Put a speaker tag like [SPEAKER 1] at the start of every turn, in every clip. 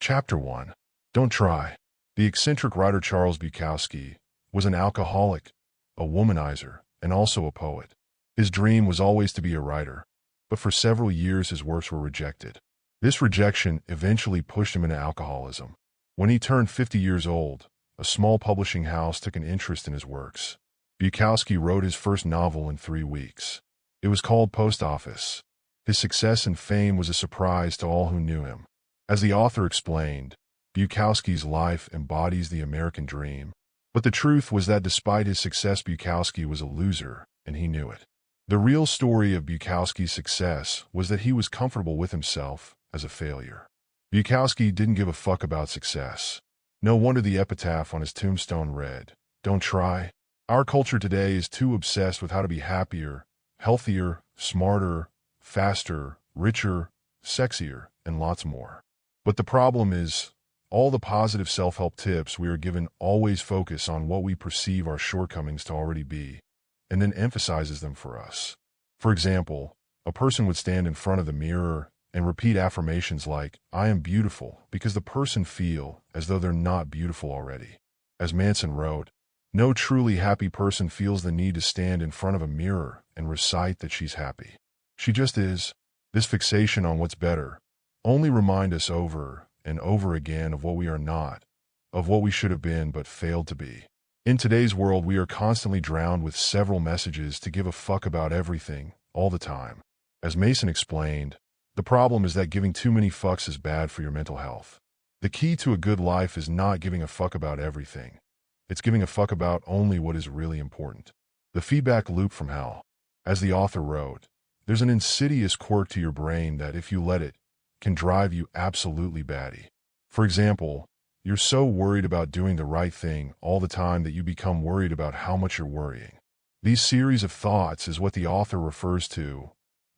[SPEAKER 1] Chapter 1. Don't Try. The eccentric writer Charles Bukowski was an alcoholic, a womanizer, and also a poet. His dream was always to be a writer, but for several years his works were rejected. This rejection eventually pushed him into alcoholism. When he turned 50 years old, a small publishing house took an interest in his works. Bukowski wrote his first novel in 3 weeks. It was called Post Office. His success and fame was a surprise to all who knew him. As the author explained, Bukowski's life embodies the American dream. But the truth was that despite his success, Bukowski was a loser, and he knew it. The real story of Bukowski's success was that he was comfortable with himself as a failure. Bukowski didn't give a fuck about success. No wonder the epitaph on his tombstone read, "Don't try." Our culture today is too obsessed with how to be happier, healthier, smarter, faster, richer, sexier, and lots more. But the problem is, all the positive self-help tips we are given always focus on what we perceive our shortcomings to already be, and then emphasizes them for us. For example, a person would stand in front of the mirror and repeat affirmations like, "I am beautiful," because the person feel as though they're not beautiful already. As Manson wrote, no truly happy person feels the need to stand in front of a mirror and recite that she's happy. She just is. This fixation on what's better only remind us over and over again of what we are not, of what we should have been but failed to be. In today's world, we are constantly drowned with several messages to give a fuck about everything, all the time. As Mason explained, the problem is that giving too many fucks is bad for your mental health. The key to a good life is not giving a fuck about everything. It's giving a fuck about only what is really important. The feedback loop from hell. As the author wrote, there's an insidious quirk to your brain that, if you let it, can drive you absolutely batty. For example, you're so worried about doing the right thing all the time that you become worried about how much you're worrying. These series of thoughts is what the author refers to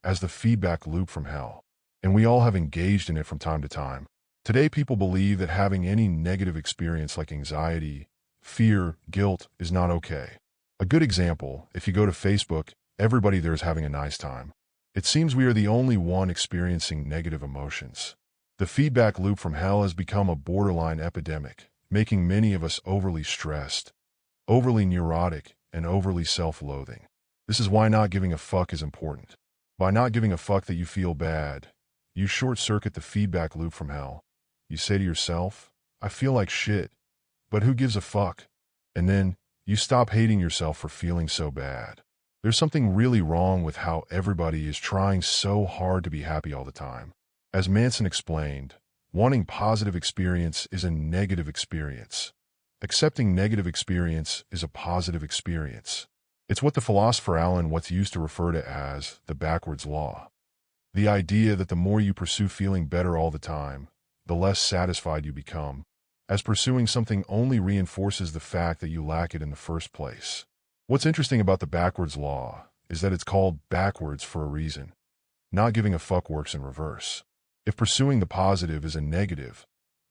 [SPEAKER 1] as the feedback loop from hell, and we all have engaged in it from time to time. Today, people believe that having any negative experience like anxiety, fear, guilt is not okay. A good example, if you go to Facebook, everybody there is having a nice time. It seems we are the only one experiencing negative emotions. The feedback loop from hell has become a borderline epidemic, making many of us overly stressed, overly neurotic, and overly self-loathing. This is why not giving a fuck is important. By not giving a fuck that you feel bad, you short-circuit the feedback loop from hell. You say to yourself, "I feel like shit, but who gives a fuck?" And then you stop hating yourself for feeling so bad. There's something really wrong with how everybody is trying so hard to be happy all the time. As Manson explained, wanting positive experience is a negative experience. Accepting negative experience is a positive experience. It's what the philosopher Alan Watts used to refer to as the backwards law. The idea that the more you pursue feeling better all the time, the less satisfied you become, as pursuing something only reinforces the fact that you lack it in the first place. What's interesting about the backwards law is that it's called backwards for a reason. Not giving a fuck works in reverse. If pursuing the positive is a negative,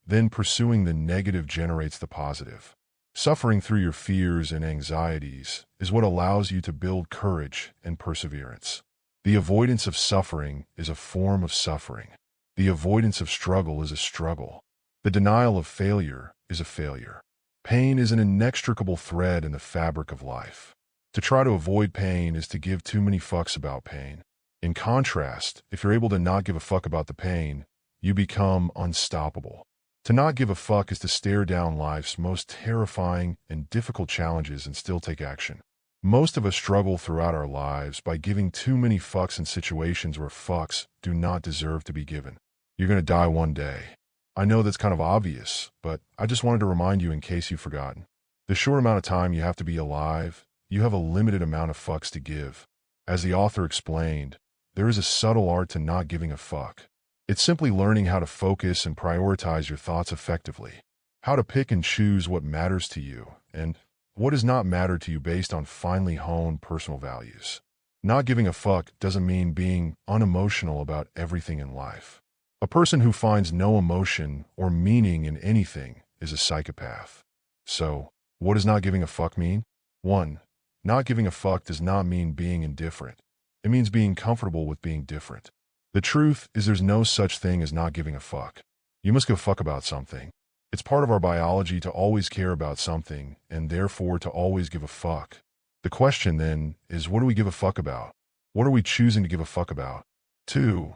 [SPEAKER 1] then pursuing the negative generates the positive. Suffering through your fears and anxieties is what allows you to build courage and perseverance. The avoidance of suffering is a form of suffering. The avoidance of struggle is a struggle. The denial of failure is a failure. Pain is an inextricable thread in the fabric of life. To try to avoid pain is to give too many fucks about pain. In contrast, if you're able to not give a fuck about the pain, you become unstoppable. To not give a fuck is to stare down life's most terrifying and difficult challenges and still take action. Most of us struggle throughout our lives by giving too many fucks in situations where fucks do not deserve to be given. You're going to die one day. I know that's kind of obvious, but I just wanted to remind you in case you've forgotten. The short amount of time you have to be alive, you have a limited amount of fucks to give. As the author explained, there is a subtle art to not giving a fuck. It's simply learning how to focus and prioritize your thoughts effectively, how to pick and choose what matters to you, and what does not matter to you based on finely honed personal values. Not giving a fuck doesn't mean being unemotional about everything in life. A person who finds no emotion or meaning in anything is a psychopath. So, what does not giving a fuck mean? 1. Not giving a fuck does not mean being indifferent. It means being comfortable with being different. The truth is there's no such thing as not giving a fuck. You must give a fuck about something. It's part of our biology to always care about something, and therefore to always give a fuck. The question then is, what do we give a fuck about? What are we choosing to give a fuck about? 2.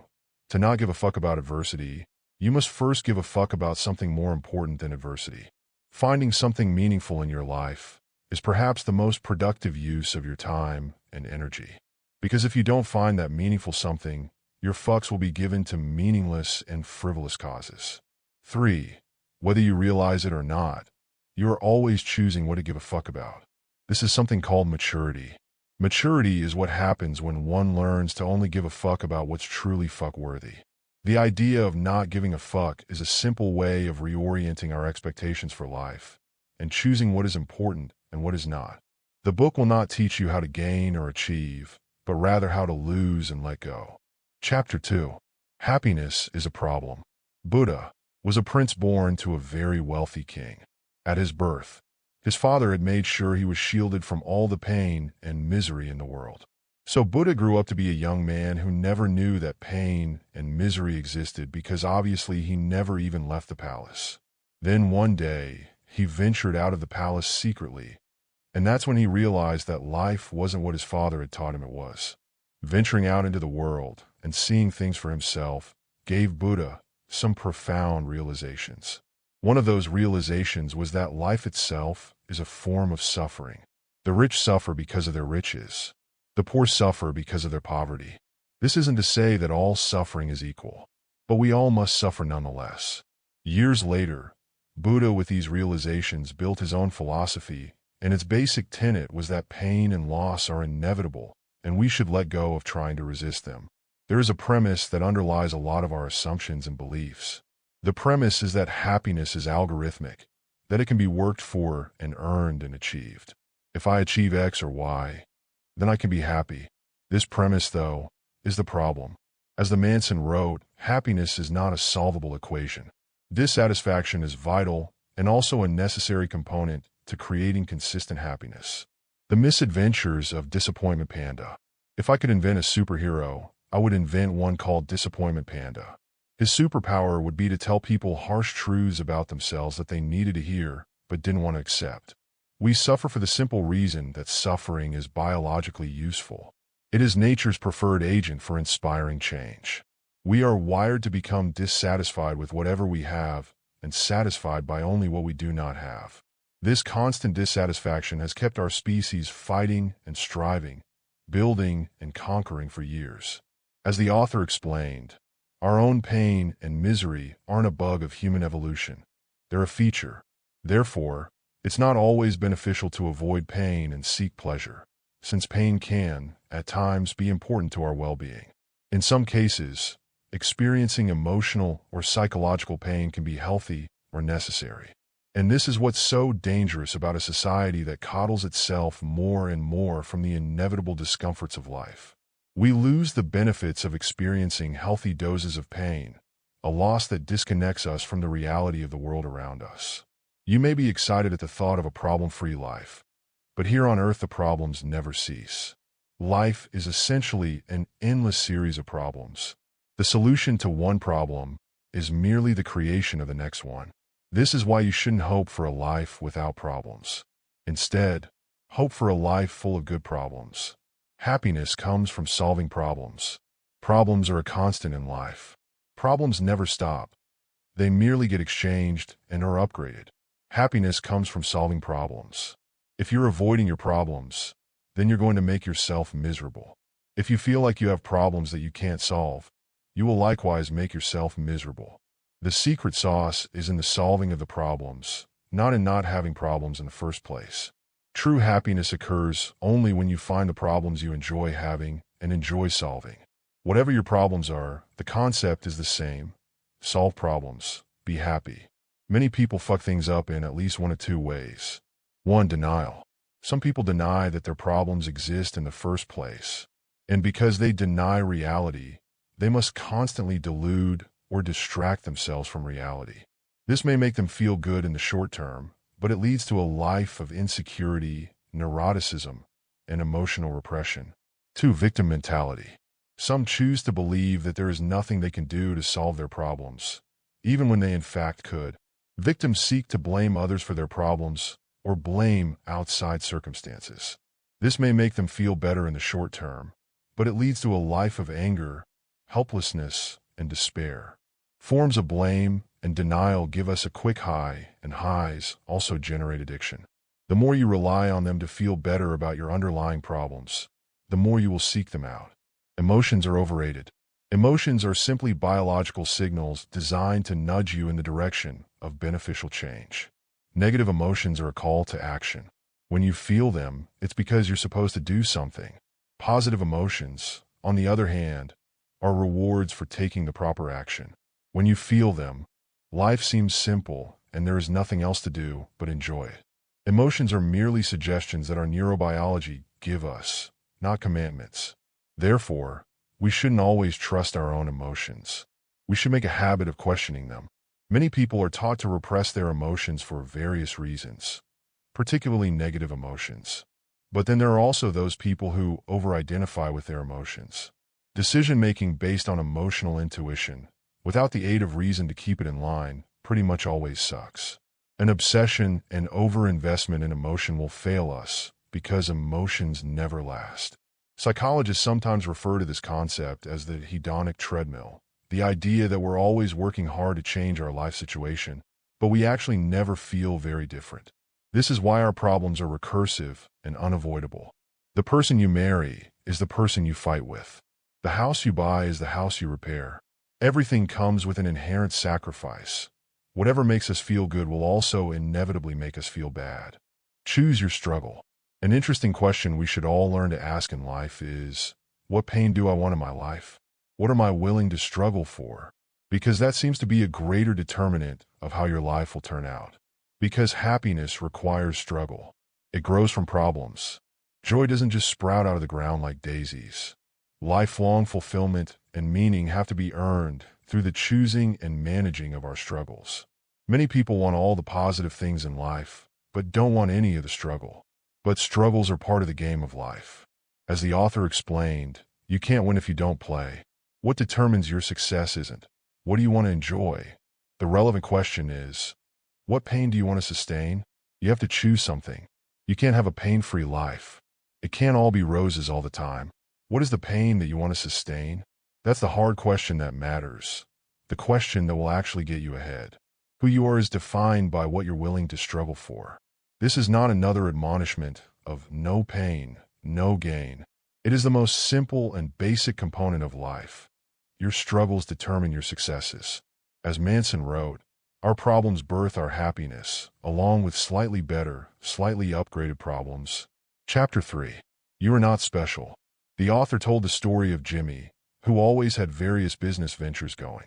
[SPEAKER 1] To not give a fuck about adversity, you must first give a fuck about something more important than adversity. Finding something meaningful in your life is perhaps the most productive use of your time and energy. Because if you don't find that meaningful something, your fucks will be given to meaningless and frivolous causes. 3. Whether you realize it or not, you are always choosing what to give a fuck about. This is something called maturity. Maturity is what happens when one learns to only give a fuck about what's truly fuck-worthy. The idea of not giving a fuck is a simple way of reorienting our expectations for life and choosing what is important and what is not. The book will not teach you how to gain or achieve, but rather how to lose and let go. Chapter 2. Happiness is a problem. Buddha was a prince born to a very wealthy king. At his birth, his father had made sure he was shielded from all the pain and misery in the world. So Buddha grew up to be a young man who never knew that pain and misery existed because obviously he never even left the palace. Then one day, he ventured out of the palace secretly, and that's when he realized that life wasn't what his father had taught him it was. Venturing out into the world and seeing things for himself gave Buddha some profound realizations. One of those realizations was that life itself is a form of suffering. The rich suffer because of their riches. The poor suffer because of their poverty. This isn't to say that all suffering is equal, but we all must suffer nonetheless. Years later, Buddha, with these realizations, built his own philosophy, and its basic tenet was that pain and loss are inevitable, and we should let go of trying to resist them. There is a premise that underlies a lot of our assumptions and beliefs. The premise is that happiness is algorithmic, that it can be worked for and earned and achieved. If I achieve X or Y, then I can be happy. This premise, though, is the problem. As the Manson wrote, happiness is not a solvable equation. Dissatisfaction is vital and also a necessary component to creating consistent happiness. The misadventures of Disappointment Panda. If I could invent a superhero, I would invent one called Disappointment Panda. His superpower would be to tell people harsh truths about themselves that they needed to hear but didn't want to accept. We suffer for the simple reason that suffering is biologically useful. It is nature's preferred agent for inspiring change. We are wired to become dissatisfied with whatever we have and satisfied by only what we do not have. This constant dissatisfaction has kept our species fighting and striving, building and conquering for years. As the author explained, our own pain and misery aren't a bug of human evolution. They're a feature. Therefore, it's not always beneficial to avoid pain and seek pleasure, since pain can, at times, be important to our well-being. In some cases, experiencing emotional or psychological pain can be healthy or necessary. And this is what's so dangerous about a society that coddles itself more and more from the inevitable discomforts of life. We lose the benefits of experiencing healthy doses of pain, a loss that disconnects us from the reality of the world around us. You may be excited at the thought of a problem-free life, but here on Earth the problems never cease. Life is essentially an endless series of problems. The solution to one problem is merely the creation of the next one. This is why you shouldn't hope for a life without problems. Instead, hope for a life full of good problems. Happiness comes from solving problems. Problems are a constant in life. Problems never stop. They merely get exchanged and are upgraded. Happiness comes from solving problems. If you're avoiding your problems, then you're going to make yourself miserable. If you feel like you have problems that you can't solve, you will likewise make yourself miserable. The secret sauce is in the solving of the problems, not in not having problems in the first place. True happiness occurs only when you find the problems you enjoy having and enjoy solving. Whatever your problems are, the concept is the same. Solve problems. Be happy. Many people fuck things up in at least one of two ways. 1. Denial. Some people deny that their problems exist in the first place. And because they deny reality, they must constantly delude or distract themselves from reality. This may make them feel good in the short term, but it leads to a life of insecurity, neuroticism, and emotional repression. 2. Victim mentality. Some choose to believe that there is nothing they can do to solve their problems, even when they in fact could. Victims seek to blame others for their problems or blame outside circumstances. This may make them feel better in the short term, but it leads to a life of anger, helplessness, and despair. Forms of blame and denial give us a quick high, and highs also generate addiction. The more you rely on them to feel better about your underlying problems, the more you will seek them out. Emotions are overrated. Emotions are simply biological signals designed to nudge you in the direction of beneficial change. Negative emotions are a call to action. When you feel them, it's because you're supposed to do something. Positive emotions, on the other hand, are rewards for taking the proper action. When you feel them, life seems simple and there is nothing else to do but enjoy it. Emotions are merely suggestions that our neurobiology give us, not commandments. Therefore, we shouldn't always trust our own emotions. We should make a habit of questioning them. Many people are taught to repress their emotions for various reasons, particularly negative emotions. But then there are also those people who over-identify with their emotions. Decision-making based on emotional intuition, without the aid of reason to keep it in line, pretty much always sucks. An obsession and over-investment in emotion will fail us because emotions never last. Psychologists sometimes refer to this concept as the hedonic treadmill, the idea that we're always working hard to change our life situation, but we actually never feel very different. This is why our problems are recursive and unavoidable. The person you marry is the person you fight with. The house you buy is the house you repair. Everything comes with an inherent sacrifice. Whatever makes us feel good will also inevitably make us feel bad. Choose your struggle. An interesting question we should all learn to ask in life is, what pain do I want in my life? What am I willing to struggle for? Because that seems to be a greater determinant of how your life will turn out. Because happiness requires struggle. It grows from problems. Joy doesn't just sprout out of the ground like daisies. Lifelong fulfillment and meaning have to be earned through the choosing and managing of our struggles. Many people want all the positive things in life, but don't want any of the struggle. But struggles are part of the game of life. As the author explained, you can't win if you don't play. What determines your success isn't, what do you want to enjoy? The relevant question is, what pain do you want to sustain? You have to choose something. You can't have a pain-free life. It can't all be roses all the time. What is the pain that you want to sustain? That's the hard question that matters. The question that will actually get you ahead. Who you are is defined by what you're willing to struggle for. This is not another admonishment of no pain, no gain. It is the most simple and basic component of life. Your struggles determine your successes. As Manson wrote, our problems birth our happiness, along with slightly better, slightly upgraded problems. Chapter 3. You are not special. The author told the story of Jimmy, who always had various business ventures going.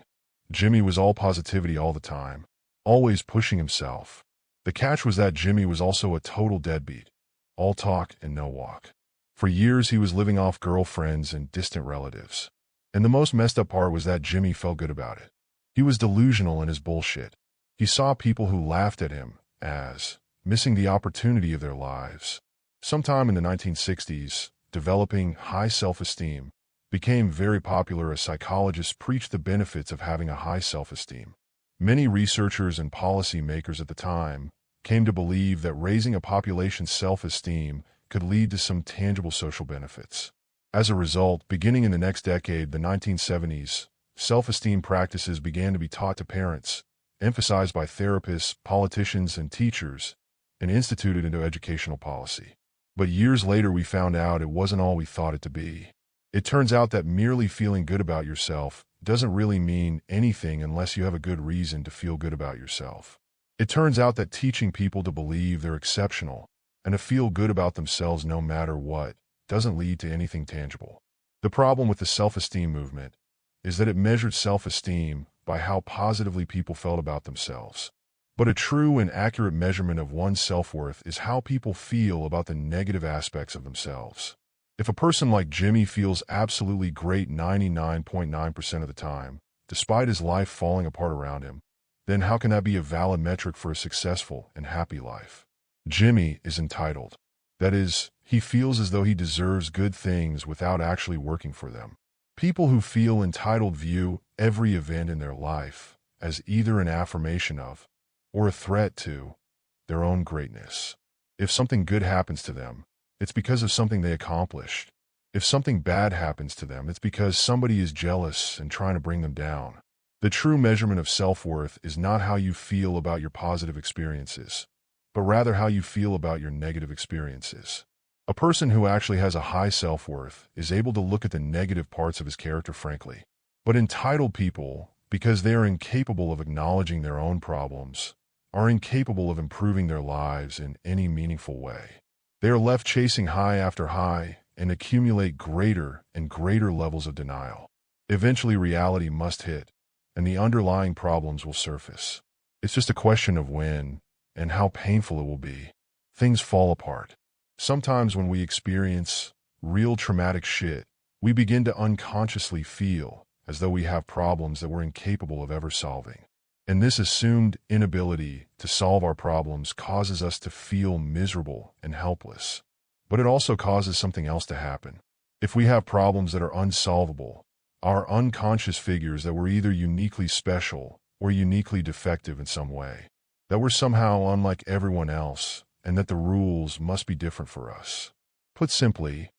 [SPEAKER 1] Jimmy was all positivity all the time, always pushing himself. The catch was that Jimmy was also a total deadbeat, all talk and no walk. For years he was living off girlfriends and distant relatives. And the most messed up part was that Jimmy felt good about it. He was delusional in his bullshit. He saw people who laughed at him as missing the opportunity of their lives. Sometime in the 1960s, developing high self-esteem became very popular as psychologists preached the benefits of having a high self-esteem. Many researchers and policy makers at the time came to believe that raising a population's self-esteem could lead to some tangible social benefits. As a result, beginning in the next decade, the 1970s, self-esteem practices began to be taught to parents, emphasized by therapists, politicians, and teachers, and instituted into educational policy. But years later we found out it wasn't all we thought it to be. It turns out that merely feeling good about yourself doesn't really mean anything unless you have a good reason to feel good about yourself. It turns out that teaching people to believe they're exceptional and to feel good about themselves no matter what doesn't lead to anything tangible. The problem with the self-esteem movement is that it measured self-esteem by how positively people felt about themselves. But a true and accurate measurement of one's self-worth is how people feel about the negative aspects of themselves. If a person like Jimmy feels absolutely great 99.9% of the time, despite his life falling apart around him, then how can that be a valid metric for a successful and happy life? Jimmy is entitled. That is, he feels as though he deserves good things without actually working for them. People who feel entitled view every event in their life as either an affirmation of, or a threat to, their own greatness. If something good happens to them, it's because of something they accomplished. If something bad happens to them, it's because somebody is jealous and trying to bring them down. The true measurement of self-worth is not how you feel about your positive experiences, but rather how you feel about your negative experiences. A person who actually has a high self-worth is able to look at the negative parts of his character frankly. But entitled people, because they are incapable of acknowledging their own problems, are incapable of improving their lives in any meaningful way. They are left chasing high after high and accumulate greater and greater levels of denial. Eventually, reality must hit, and the underlying problems will surface. It's just a question of when and how painful it will be. Things fall apart. Sometimes when we experience real traumatic shit, we begin to unconsciously feel as though we have problems that we're incapable of ever solving. And this assumed inability to solve our problems causes us to feel miserable and helpless. But it also causes something else to happen. If we have problems that are unsolvable, our unconscious figures that we're either uniquely special or uniquely defective in some way, that we're somehow unlike everyone else, and that the rules must be different for us. Put simply,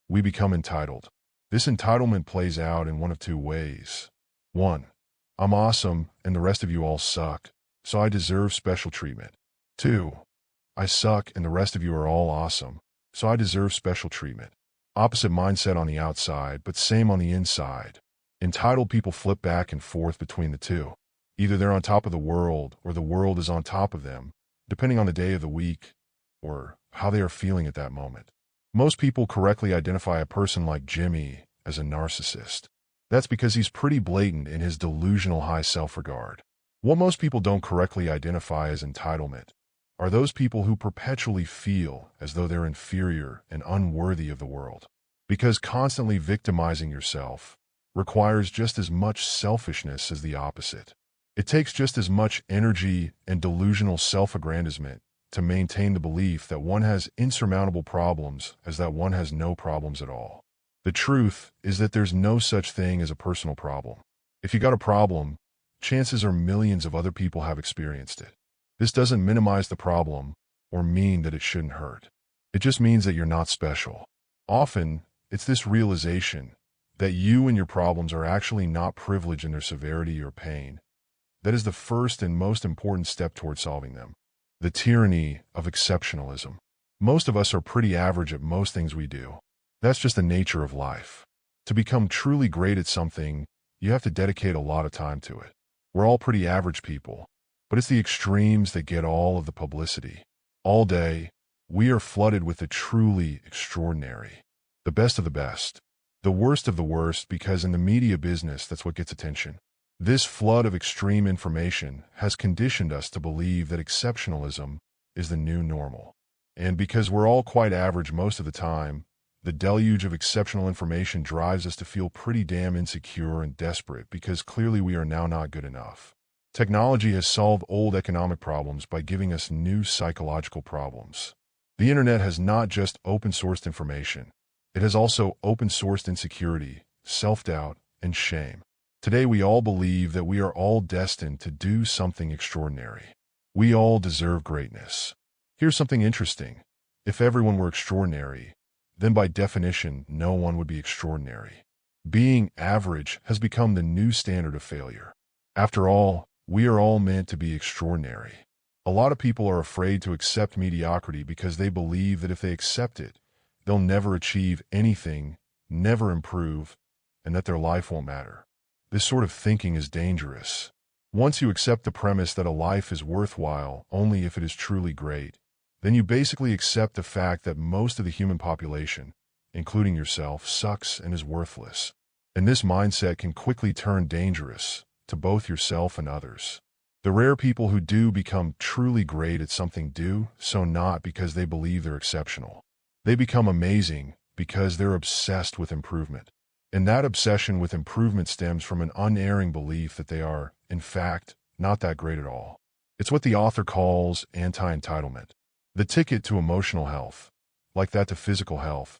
[SPEAKER 1] we become entitled. This entitlement plays out in one of two ways. 1. I'm awesome and the rest of you all suck, so I deserve special treatment. 2. I suck and the rest of you are all awesome, so I deserve special treatment. Opposite mindset on the outside, but same on the inside. Entitled people flip back and forth between the two. Either they're on top of the world or the world is on top of them, depending on the day of the week or how they are feeling at that moment. Most people correctly identify a person like Jimmy as a narcissist. That's because he's pretty blatant in his delusional high self-regard. What most people don't correctly identify as entitlement are those people who perpetually feel as though they're inferior and unworthy of the world. Because constantly victimizing yourself requires just as much selfishness as the opposite. It takes just as much energy and delusional self-aggrandizement to maintain the belief that one has insurmountable problems as that one has no problems at all. The truth is that there's no such thing as a personal problem. If you got a problem, chances are millions of other people have experienced it. This doesn't minimize the problem or mean that it shouldn't hurt. It just means that you're not special. Often, it's this realization that you and your problems are actually not privileged in their severity or pain that is the first and most important step toward solving them. The tyranny of exceptionalism. Most of us are pretty average at most things we do. That's just the nature of life. To become truly great at something, you have to dedicate a lot of time to it. We're all pretty average people, but it's the extremes that get all of the publicity. All day, we are flooded with the truly extraordinary, the best of the best, the worst of the worst, because in the media business, that's what gets attention. This flood of extreme information has conditioned us to believe that exceptionalism is the new normal. And because we're all quite average most of the time, the deluge of exceptional information drives us to feel pretty damn insecure and desperate because clearly we are now not good enough. Technology has solved old economic problems by giving us new psychological problems. The internet has not just open-sourced information. It has also open-sourced insecurity, self-doubt, and shame. Today we all believe that we are all destined to do something extraordinary. We all deserve greatness. Here's something interesting. If everyone were extraordinary, then by definition, no one would be extraordinary. Being average has become the new standard of failure. After all, we are all meant to be extraordinary. A lot of people are afraid to accept mediocrity because they believe that if they accept it, they'll never achieve anything, never improve, and that their life won't matter. This sort of thinking is dangerous. Once you accept the premise that a life is worthwhile only if it is truly great, then you basically accept the fact that most of the human population, including yourself, sucks and is worthless. And this mindset can quickly turn dangerous to both yourself and others. The rare people who do become truly great at something do so not because they believe they're exceptional. They become amazing because they're obsessed with improvement. And that obsession with improvement stems from an unerring belief that they are, in fact, not that great at all. It's what the author calls anti-entitlement. The ticket to emotional health, like that to physical health,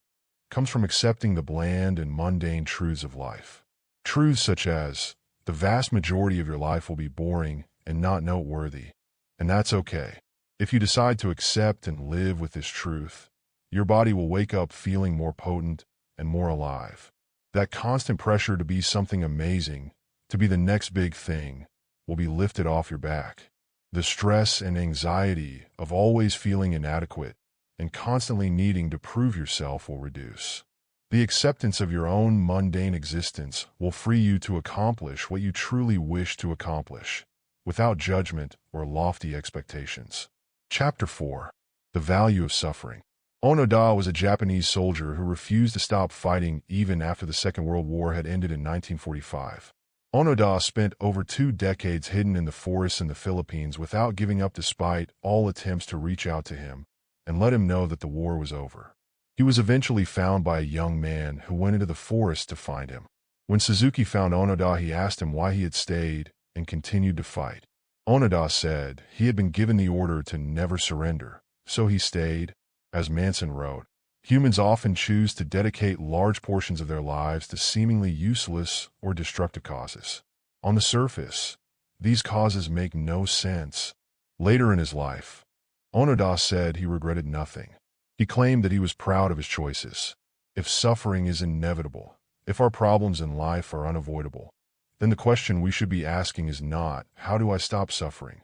[SPEAKER 1] comes from accepting the bland and mundane truths of life. Truths such as, The vast majority of your life will be boring and not noteworthy, and that's okay. If you decide to accept and live with this truth, your body will wake up feeling more potent and more alive. That constant pressure to be something amazing, to be the next big thing, will be lifted off your back. The stress and anxiety of always feeling inadequate and constantly needing to prove yourself will reduce. The acceptance of your own mundane existence will free you to accomplish what you truly wish to accomplish, without judgment or lofty expectations. Chapter 4. The Value of Suffering. Onoda was a Japanese soldier who refused to stop fighting even after the Second World War had ended in 1945. Onoda spent over 2 decades hidden in the forests in the Philippines without giving up despite all attempts to reach out to him and let him know that the war was over. He was eventually found by a young man who went into the forest to find him. When Suzuki found Onoda, he asked him why he had stayed and continued to fight. Onoda said he had been given the order to never surrender, so he stayed. As Manson wrote, humans often choose to dedicate large portions of their lives to seemingly useless or destructive causes. On the surface, these causes make no sense. Later in his life, Onoda said he regretted nothing. He claimed that he was proud of his choices. If suffering is inevitable, if our problems in life are unavoidable, then the question we should be asking is not, how do I stop suffering?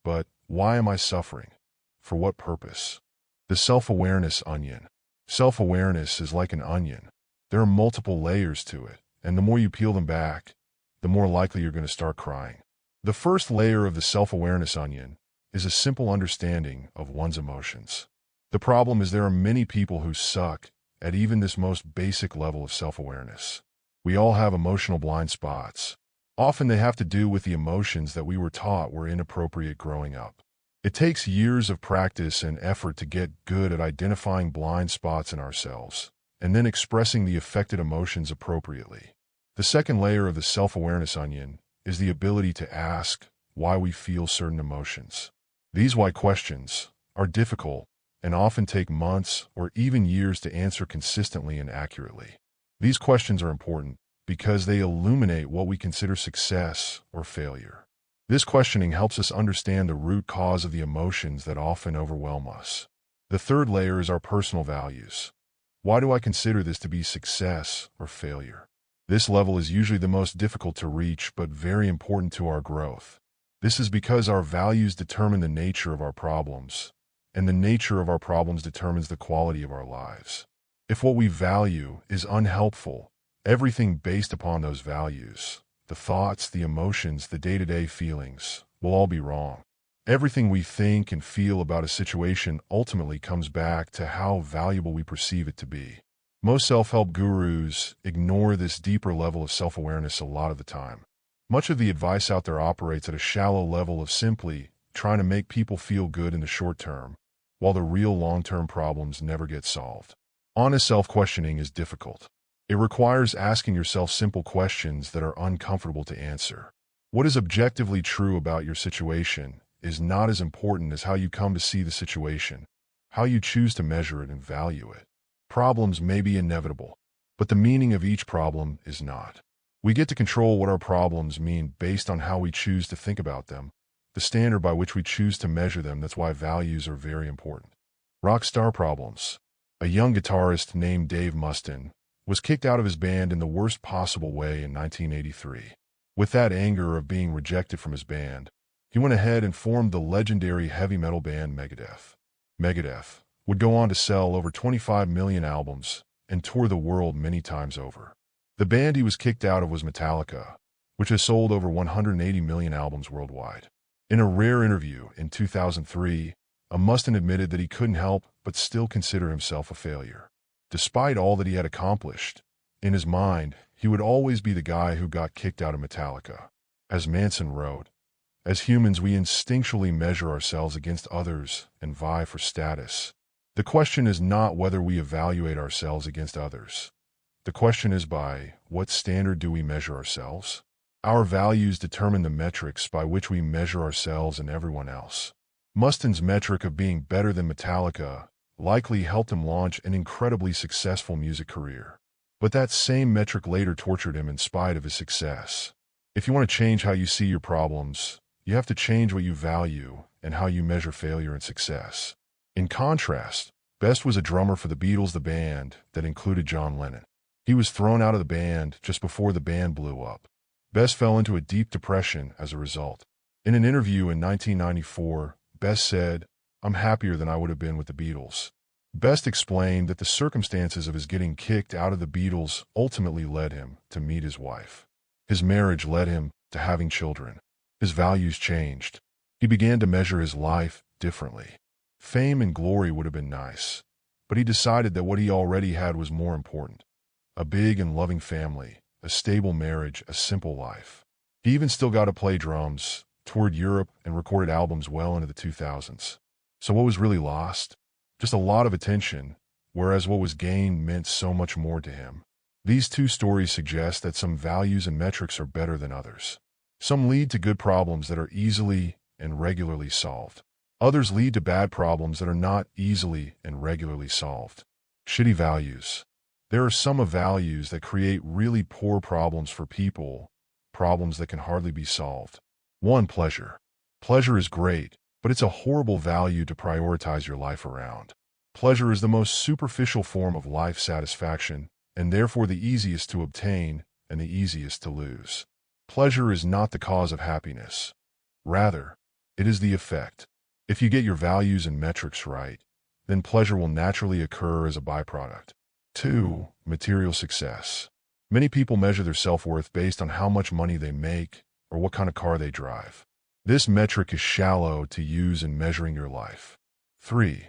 [SPEAKER 1] But, why am I suffering? For what purpose? The self-awareness onion. Self-awareness is like an onion. There are multiple layers to it, and the more you peel them back, the more likely you're going to start crying. The first layer of the self-awareness onion is a simple understanding of one's emotions. The problem is there are many people who suck at even this most basic level of self-awareness. We all have emotional blind spots. Often they have to do with the emotions that we were taught were inappropriate growing up. It takes years of practice and effort to get good at identifying blind spots in ourselves, and then expressing the affected emotions appropriately. The second layer of the self-awareness onion is the ability to ask why we feel certain emotions. These why questions are difficult and often take months or even years to answer consistently and accurately. These questions are important because they illuminate what we consider success or failure. This questioning helps us understand the root cause of the emotions that often overwhelm us. The third layer is our personal values. Why do I consider this to be success or failure? This level is usually the most difficult to reach but very important to our growth. This is because our values determine the nature of our problems, and the nature of our problems determines the quality of our lives. If what we value is unhelpful, everything based upon those values, the thoughts, the emotions, the day-to-day feelings, will all be wrong. Everything we think and feel about a situation ultimately comes back to how valuable we perceive it to be. Most self-help gurus ignore this deeper level of self-awareness a lot of the time. Much of the advice out there operates at a shallow level of simply trying to make people feel good in the short term, while the real long-term problems never get solved. Honest self-questioning is difficult. It requires asking yourself simple questions that are uncomfortable to answer. What is objectively true about your situation is not as important as how you come to see the situation, how you choose to measure it and value it. Problems may be inevitable, but the meaning of each problem is not. We get to control what our problems mean based on how we choose to think about them, the standard by which we choose to measure them. That's why values are very important. Rock star problems. A young guitarist named Dave Mustaine was kicked out of his band in the worst possible way in 1983. With that anger of being rejected from his band, he went ahead and formed the legendary heavy metal band Megadeth. Megadeth would go on to sell over 25 million albums and tour the world many times over. The band he was kicked out of was Metallica, which has sold over 180 million albums worldwide. In a rare interview in 2003, Mustaine admitted that he couldn't help but still consider himself a failure. Despite all that he had accomplished, in his mind, he would always be the guy who got kicked out of Metallica. As Manson wrote, as humans we instinctually measure ourselves against others and vie for status. The question is not whether we evaluate ourselves against others. The question is by what standard do we measure ourselves? Our values determine the metrics by which we measure ourselves and everyone else. Mustaine's metric of being better than Metallica likely helped him launch an incredibly successful music career. But that same metric later tortured him in spite of his success. If you want to change how you see your problems, you have to change what you value and how you measure failure and success. In contrast, Best was a drummer for the Beatles, the band that included John Lennon. He was thrown out of the band just before the band blew up. Best fell into a deep depression as a result. In an interview in 1994, Best said, "I'm happier than I would have been with the Beatles." Best explained that the circumstances of his getting kicked out of the Beatles ultimately led him to meet his wife. His marriage led him to having children. His values changed. He began to measure his life differently. Fame and glory would have been nice, but he decided that what he already had was more important. A big and loving family, a stable marriage, a simple life. He even still got to play drums, toured Europe, and recorded albums well into the 2000s. So what was really lost? Just a lot of attention, whereas what was gained meant so much more to him. These two stories suggest that some values and metrics are better than others. Some lead to good problems that are easily and regularly solved. Others lead to bad problems that are not easily and regularly solved. Shitty values. There are some of values that create really poor problems for people, problems that can hardly be solved. 1. Pleasure. Pleasure is great, but it's a horrible value to prioritize your life around. Pleasure is the most superficial form of life satisfaction, and therefore the easiest to obtain and the easiest to lose. Pleasure is not the cause of happiness. Rather, it is the effect. If you get your values and metrics right, then pleasure will naturally occur as a byproduct. 2. Material success. Many people measure their self-worth based on how much money they make or what kind of car they drive. This metric is shallow to use in measuring your life. 3.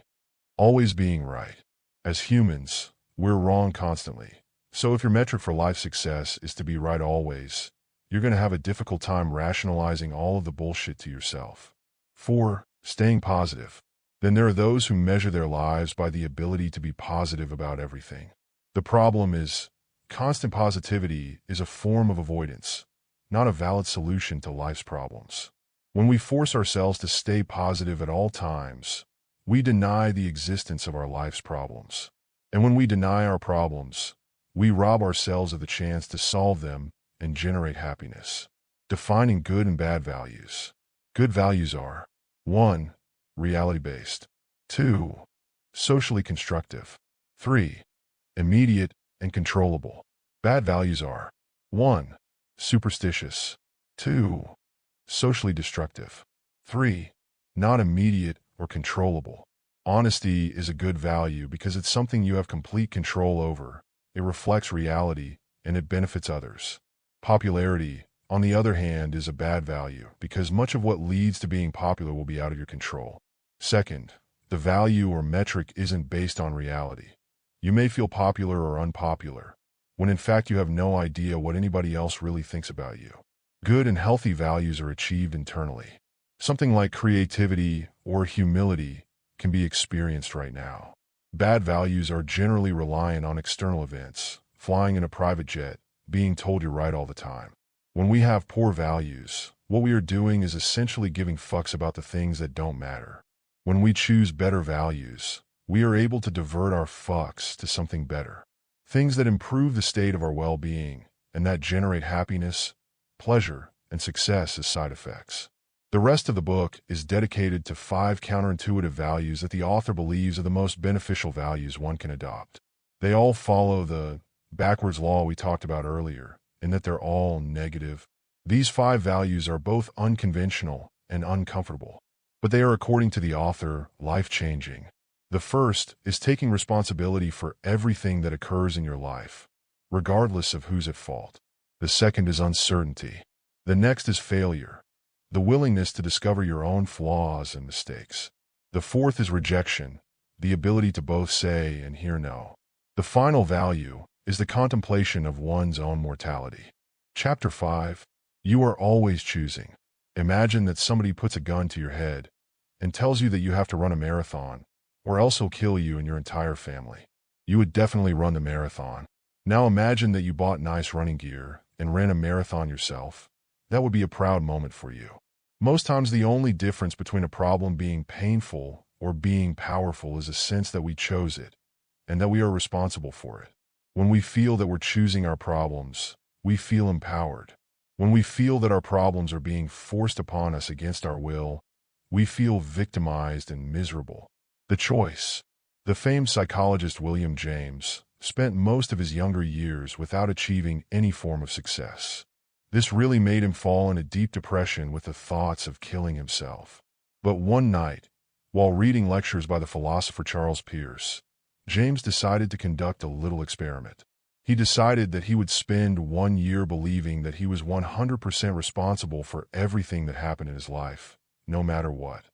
[SPEAKER 1] Always being right. As humans, we're wrong constantly. So if your metric for life success is to be right always, you're going to have a difficult time rationalizing all of the bullshit to yourself. 4. Staying positive. Then there are those who measure their lives by the ability to be positive about everything. The problem is, constant positivity is a form of avoidance, not a valid solution to life's problems. When we force ourselves to stay positive at all times, we deny the existence of our life's problems. And when we deny our problems, we rob ourselves of the chance to solve them and generate happiness. Defining good and bad values. Good values are: 1. Reality-based. 2. Socially constructive. 3. Immediate and controllable. Bad values are: 1. Superstitious. 2. Socially destructive. 3. Not immediate or controllable. Honesty is a good value because it's something you have complete control over. It reflects reality and it benefits others. Popularity, on the other hand, is a bad value because much of what leads to being popular will be out of your control. Second, the value or metric isn't based on reality. You may feel popular or unpopular, when in fact you have no idea what anybody else really thinks about you. Good and healthy values are achieved internally. Something like creativity or humility can be experienced right now. Bad values are generally reliant on external events, flying in a private jet, being told you're right all the time. When we have poor values, what we are doing is essentially giving fucks about the things that don't matter. When we choose better values, we are able to divert our fucks to something better. Things that improve the state of our well-being and that generate happiness, pleasure, and success as side effects. The rest of the book is dedicated to 5 counterintuitive values that the author believes are the most beneficial values one can adopt. They all follow the backwards law we talked about earlier, in that they're all negative. These 5 values are both unconventional and uncomfortable, but they are, according to the author, life-changing. The first is taking responsibility for everything that occurs in your life, regardless of who's at fault. The second is uncertainty. The next is failure, the willingness to discover your own flaws and mistakes. The fourth is rejection, the ability to both say and hear no. The final value is the contemplation of one's own mortality. Chapter 5. You are always choosing. Imagine that somebody puts a gun to your head and tells you that you have to run a marathon, or else he'll kill you and your entire family. You would definitely run the marathon. Now imagine that you bought nice running gear and ran a marathon yourself. That would be a proud moment for you. Most times the only difference between a problem being painful or being powerful is a sense that we chose it and that we are responsible for it. When we feel that we're choosing our problems, we feel empowered. When we feel that our problems are being forced upon us against our will, we feel victimized and miserable. The choice. The famed psychologist William James spent most of his younger years without achieving any form of success. This really made him fall into deep depression with the thoughts of killing himself. But one night, while reading lectures by the philosopher Charles Peirce, James decided to conduct a little experiment. He decided that he would spend 1 year believing that he was 100% responsible for everything that happened in his life, no matter what.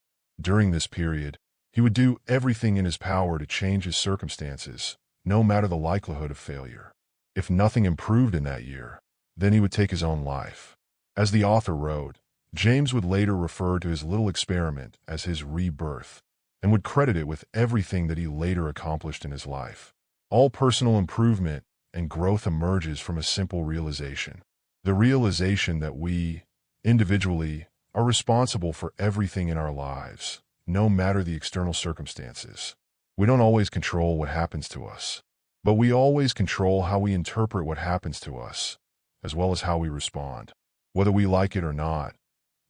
[SPEAKER 1] During this period, he would do everything in his power to change his circumstances, no matter the likelihood of failure. If nothing improved in that year, then he would take his own life. As the author wrote, James would later refer to his little experiment as his rebirth, and would credit it with everything that he later accomplished in his life. All personal improvement and growth emerges from a simple realization. The realization that we, individually, are responsible for everything in our lives, no matter the external circumstances. We don't always control what happens to us, but we always control how we interpret what happens to us, as well as how we respond. Whether we like it or not,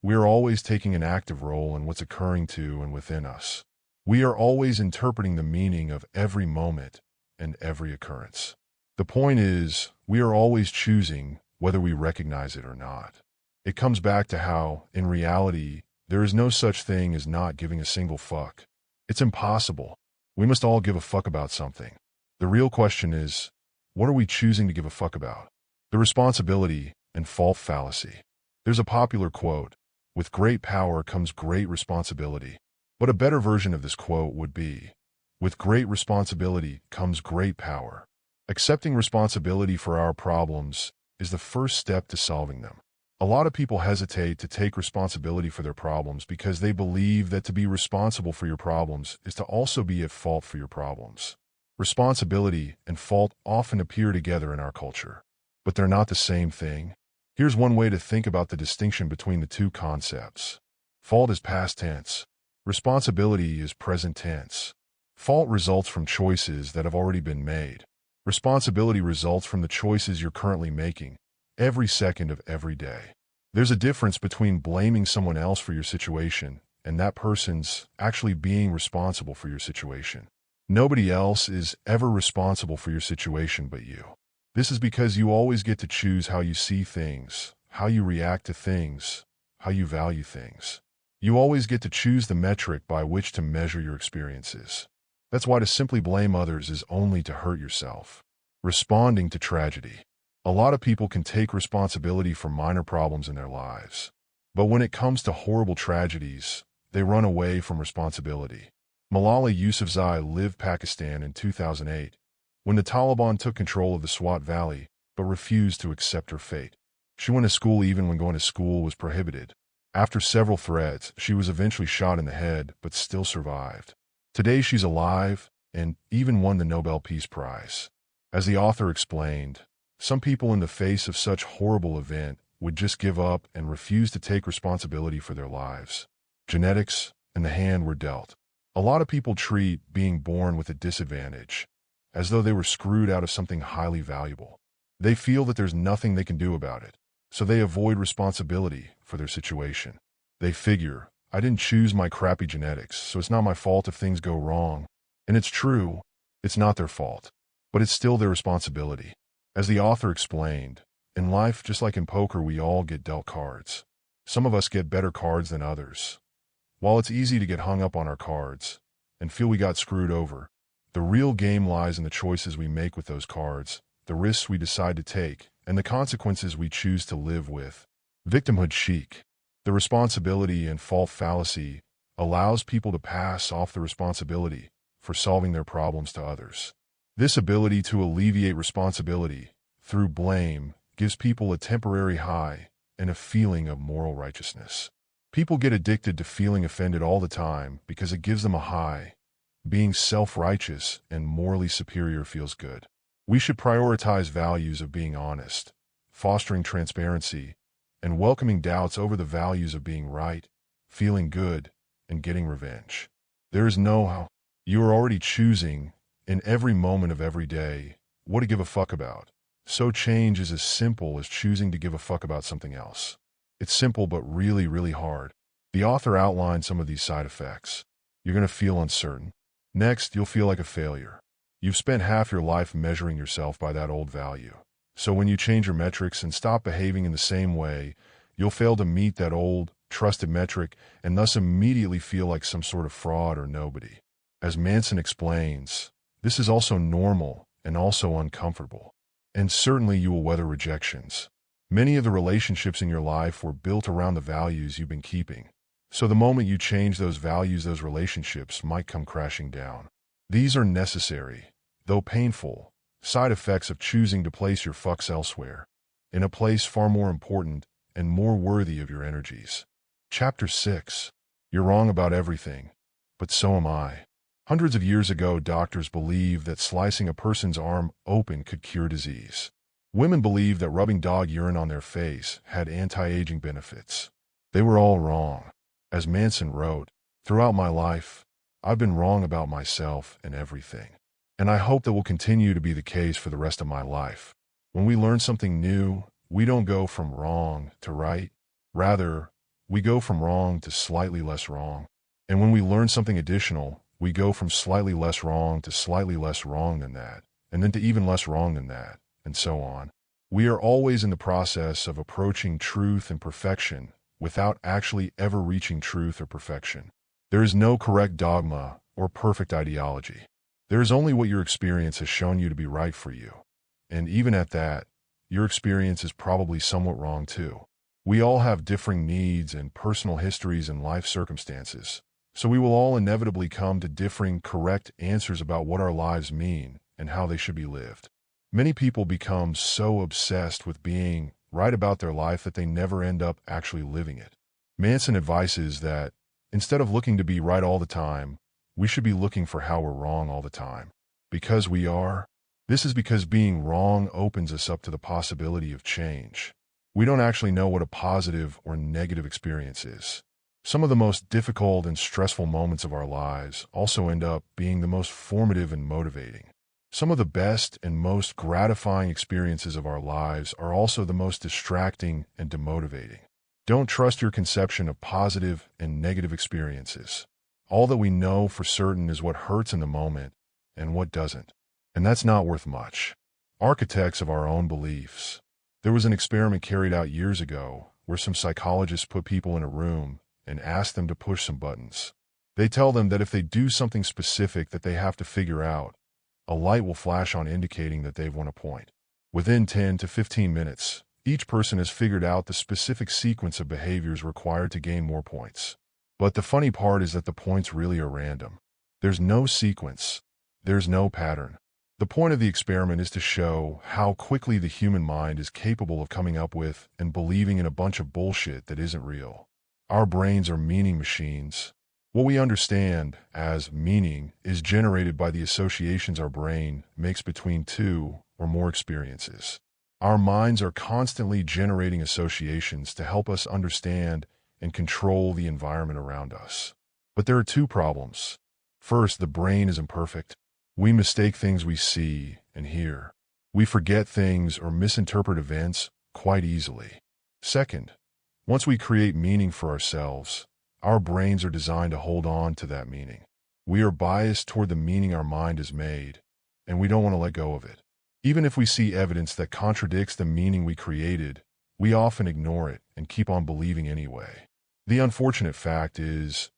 [SPEAKER 1] we are always taking an active role in what's occurring to and within us. We are always interpreting the meaning of every moment and every occurrence. The point is, we are always choosing whether we recognize it or not. It comes back to how, in reality, there is no such thing as not giving a single fuck. It's impossible. We must all give a fuck about something. The real question is, what are we choosing to give a fuck about? The responsibility and fault fallacy. There's a popular quote, "With great power comes great responsibility." But a better version of this quote would be, "With great responsibility comes great power." Accepting responsibility for our problems is the first step to solving them. A lot of people hesitate to take responsibility for their problems because they believe that to be responsible for your problems is to also be at fault for your problems. Responsibility and fault often appear together in our culture, but they're not the same thing. Here's one way to think about the distinction between the two concepts. Fault is past tense. Responsibility is present tense. Fault results from choices that have already been made. Responsibility results from the choices you're currently making, every second of every day. There's a difference between blaming someone else for your situation and that person's actually being responsible for your situation. Nobody else is ever responsible for your situation but you. This is because you always get to choose how you see things, how you react to things, how you value things. You always get to choose the metric by which to measure your experiences. That's why to simply blame others is only to hurt yourself. Responding to tragedy. A lot of people can take responsibility for minor problems in their lives. But when it comes to horrible tragedies, they run away from responsibility. Malala Yousafzai lived Pakistan in 2008, when the Taliban took control of the Swat Valley, but refused to accept her fate. She went to school even when going to school was prohibited. After several threats, she was eventually shot in the head, but still survived. Today she's alive, and even won the Nobel Peace Prize. As the author explained, some people in the face of such horrible event would just give up and refuse to take responsibility for their lives. Genetics and the hand were dealt. A lot of people treat being born with a disadvantage as though they were screwed out of something highly valuable. They feel that there's nothing they can do about it, so they avoid responsibility for their situation. They figure, I didn't choose my crappy genetics, so it's not my fault if things go wrong. And it's true, it's not their fault, but it's still their responsibility. As the author explained, in life, just like in poker, we all get dealt cards. Some of us get better cards than others. While it's easy to get hung up on our cards and feel we got screwed over, the real game lies in the choices we make with those cards, the risks we decide to take, and the consequences we choose to live with. Victimhood chic. The responsibility and fault fallacy allows people to pass off the responsibility for solving their problems to others. This ability to alleviate responsibility through blame gives people a temporary high and a feeling of moral righteousness. People get addicted to feeling offended all the time because it gives them a high. Being self-righteous and morally superior feels good. We should prioritize values of being honest, fostering transparency, and welcoming doubts over the values of being right, feeling good, and getting revenge. There is no how. You are already choosing, in every moment of every day, what to give a fuck about. So change is as simple as choosing to give a fuck about something else. It's simple but really, really hard. The author outlined some of these side effects. You're going to feel uncertain. Next, you'll feel like a failure. You've spent half your life measuring yourself by that old value. So when you change your metrics and stop behaving in the same way, you'll fail to meet that old, trusted metric and thus immediately feel like some sort of fraud or nobody. As Manson explains, this is also normal and also uncomfortable. And certainly you will weather rejections. Many of the relationships in your life were built around the values you've been keeping. So the moment you change those values, those relationships might come crashing down. These are necessary, though painful, side effects of choosing to place your fucks elsewhere, in a place far more important and more worthy of your energies. Chapter 6. You're wrong about everything, but so am I. Hundreds of years ago, doctors believed that slicing a person's arm open could cure disease. Women believed that rubbing dog urine on their face had anti-aging benefits. They were all wrong. As Manson wrote, "Throughout my life, I've been wrong about myself and everything. And I hope that will continue to be the case for the rest of my life." When we learn something new, we don't go from wrong to right. Rather, we go from wrong to slightly less wrong. And when we learn something additional, we go from slightly less wrong to slightly less wrong than that, and then to even less wrong than that, and so on. We are always in the process of approaching truth and perfection without actually ever reaching truth or perfection. There is no correct dogma or perfect ideology. There is only what your experience has shown you to be right for you. And even at that, your experience is probably somewhat wrong too. We all have differing needs and personal histories and life circumstances, so we will all inevitably come to differing correct answers about what our lives mean and how they should be lived. Many people become so obsessed with being right about their life that they never end up actually living it. Manson advises that instead of looking to be right all the time, we should be looking for how we're wrong all the time. Because we are. This is because being wrong opens us up to the possibility of change. We don't actually know what a positive or negative experience is. Some of the most difficult and stressful moments of our lives also end up being the most formative and motivating. Some of the best and most gratifying experiences of our lives are also the most distracting and demotivating. Don't trust your conception of positive and negative experiences. All that we know for certain is what hurts in the moment and what doesn't. And that's not worth much. Architects of our own beliefs. There was an experiment carried out years ago where some psychologists put people in a room and asked them to push some buttons. They tell them that if they do something specific that they have to figure out, a light will flash on indicating that they've won a point. Within 10 to 15 minutes, each person has figured out the specific sequence of behaviors required to gain more points. But the funny part is that the points really are random. There's no sequence. There's no pattern. The point of the experiment is to show how quickly the human mind is capable of coming up with and believing in a bunch of bullshit that isn't real. Our brains are meaning machines. What we understand as meaning is generated by the associations our brain makes between two or more experiences. Our minds are constantly generating associations to help us understand and control the environment around us. But there are two problems. First, the brain is imperfect. We mistake things we see and hear. We forget things or misinterpret events quite easily. Second, once we create meaning for ourselves, our brains are designed to hold on to that meaning. We are biased toward the meaning our mind has made, and we don't want to let go of it. Even if we see evidence that contradicts the meaning we created, we often ignore it and keep on believing anyway. The unfortunate fact is,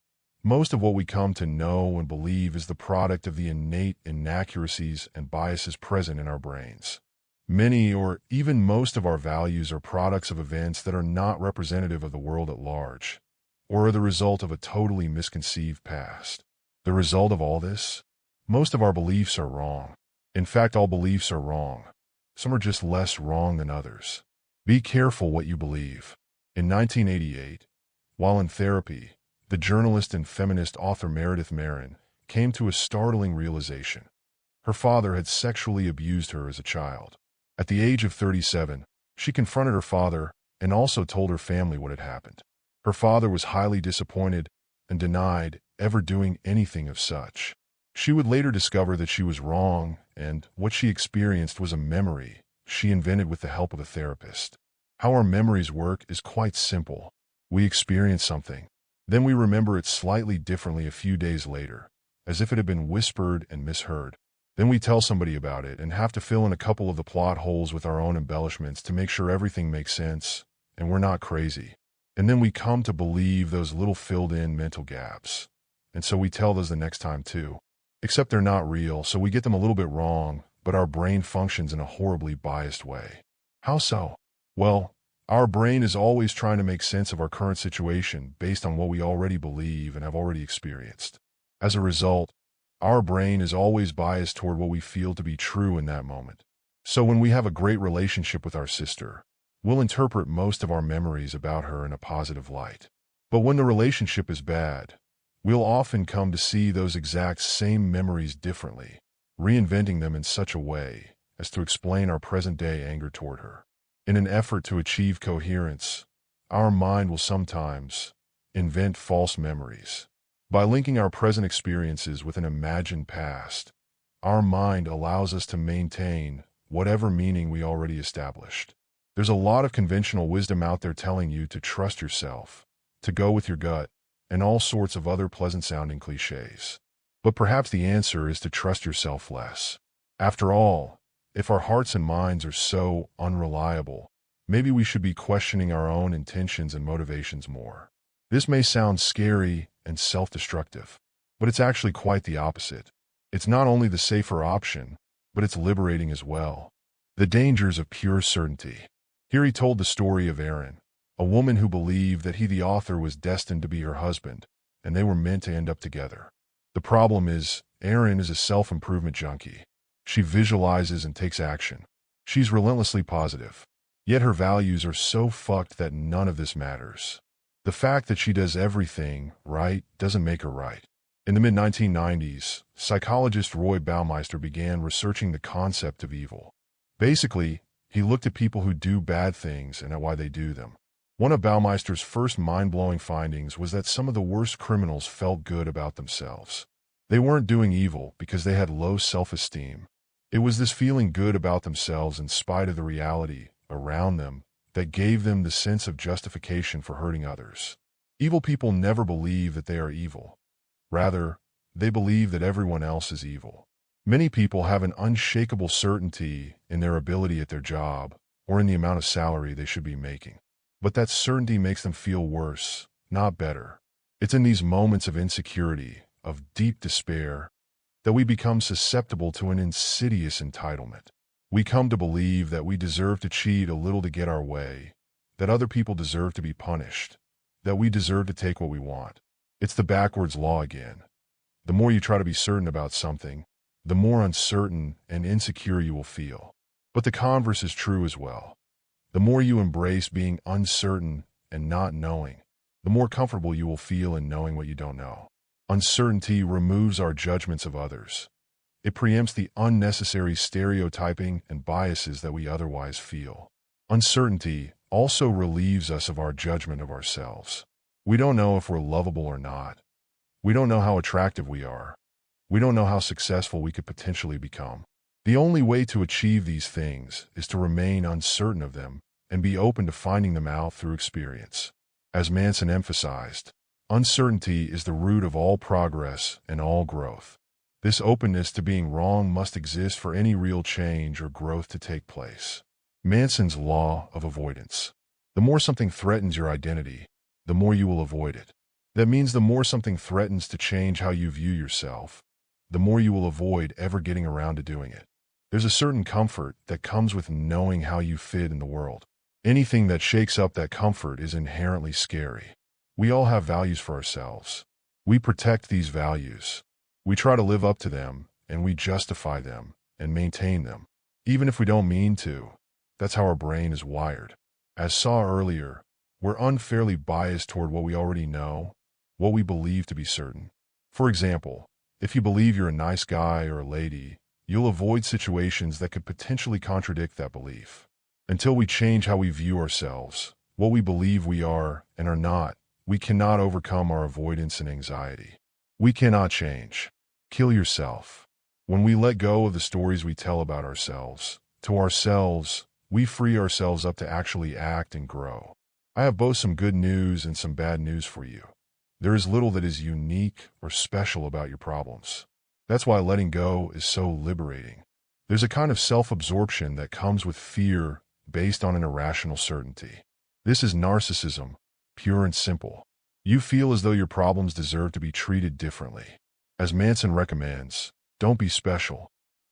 [SPEAKER 1] most of what we come to know and believe is the product of the innate inaccuracies and biases present in our brains. Many or even most of our values are products of events that are not representative of the world at large, or are the result of a totally misconceived past. The result of all this? Most of our beliefs are wrong. In fact, all beliefs are wrong. Some are just less wrong than others. Be careful what you believe. In 1988, while in therapy, the journalist and feminist author Meredith Marin came to a startling realization. Her father had sexually abused her as a child. At the age of 37, she confronted her father and also told her family what had happened. Her father was highly disappointed and denied ever doing anything of such. She would later discover that she was wrong and what she experienced was a memory she invented with the help of a therapist. How our memories work is quite simple. We experience something. Then we remember it slightly differently a few days later, as if it had been whispered and misheard. Then we tell somebody about it and have to fill in a couple of the plot holes with our own embellishments to make sure everything makes sense, and we're not crazy. And then we come to believe those little filled-in mental gaps. And so we tell those the next time too. Except they're not real, so we get them a little bit wrong, but our brain functions in a horribly biased way. How so? Well, our brain is always trying to make sense of our current situation based on what we already believe and have already experienced. As a result, our brain is always biased toward what we feel to be true in that moment. So when we have a great relationship with our sister, we'll interpret most of our memories about her in a positive light. But when the relationship is bad, we'll often come to see those exact same memories differently, reinventing them in such a way as to explain our present-day anger toward her. In an effort to achieve coherence, our mind will sometimes invent false memories. By linking our present experiences with an imagined past, our mind allows us to maintain whatever meaning we already established. There's a lot of conventional wisdom out there telling you to trust yourself, to go with your gut, and all sorts of other pleasant-sounding cliches. But perhaps the answer is to trust yourself less. After all, if our hearts and minds are so unreliable, maybe we should be questioning our own intentions and motivations more. This may sound scary and self-destructive, but it's actually quite the opposite. It's not only the safer option, but it's liberating as well. The dangers of pure certainty. Here he told the story of Erin, a woman who believed that he, the author, was destined to be her husband, and they were meant to end up together. The problem is, Erin is a self-improvement junkie. She visualizes and takes action. She's relentlessly positive. Yet her values are so fucked that none of this matters. The fact that she does everything right doesn't make her right. In the mid-1990s, psychologist Roy Baumeister began researching the concept of evil. Basically, he looked at people who do bad things and at why they do them. One of Baumeister's first mind-blowing findings was that some of the worst criminals felt good about themselves. They weren't doing evil because they had low self-esteem. It was this feeling good about themselves in spite of the reality around them that gave them the sense of justification for hurting others. Evil people never believe that they are evil. Rather, they believe that everyone else is evil. Many people have an unshakable certainty in their ability at their job or in the amount of salary they should be making. But that certainty makes them feel worse, not better. It's in these moments of insecurity, of deep despair, that we become susceptible to an insidious entitlement. We come to believe that we deserve to cheat a little to get our way, that other people deserve to be punished, that we deserve to take what we want. It's the backwards law again. The more you try to be certain about something, the more uncertain and insecure you will feel. But the converse is true as well. The more you embrace being uncertain and not knowing, the more comfortable you will feel in knowing what you don't know. Uncertainty removes our judgments of others. It preempts the unnecessary stereotyping and biases that we otherwise feel. Uncertainty also relieves us of our judgment of ourselves. We don't know if we're lovable or not. We don't know how attractive we are. We don't know how successful we could potentially become. The only way to achieve these things is to remain uncertain of them and be open to finding them out through experience. As Manson emphasized, uncertainty is the root of all progress and all growth. This openness to being wrong must exist for any real change or growth to take place. Manson's law of avoidance. The more something threatens your identity, the more you will avoid it. That means the more something threatens to change how you view yourself, the more you will avoid ever getting around to doing it. There's a certain comfort that comes with knowing how you fit in the world. Anything that shakes up that comfort is inherently scary. We all have values for ourselves. We protect these values. We try to live up to them, and we justify them and maintain them, even if we don't mean to. That's how our brain is wired. As saw earlier, we're unfairly biased toward what we already know, what we believe to be certain. For example, if you believe you're a nice guy or a lady, you'll avoid situations that could potentially contradict that belief. Until we change how we view ourselves, what we believe we are and are not, we cannot overcome our avoidance and anxiety. We cannot change. Kill yourself. When we let go of the stories we tell about ourselves, to ourselves, we free ourselves up to actually act and grow. I have both some good news and some bad news for you. There is little that is unique or special about your problems. That's why letting go is so liberating. There's a kind of self-absorption that comes with fear based on an irrational certainty. This is narcissism, pure and simple. You feel as though your problems deserve to be treated differently. As Manson recommends, don't be special.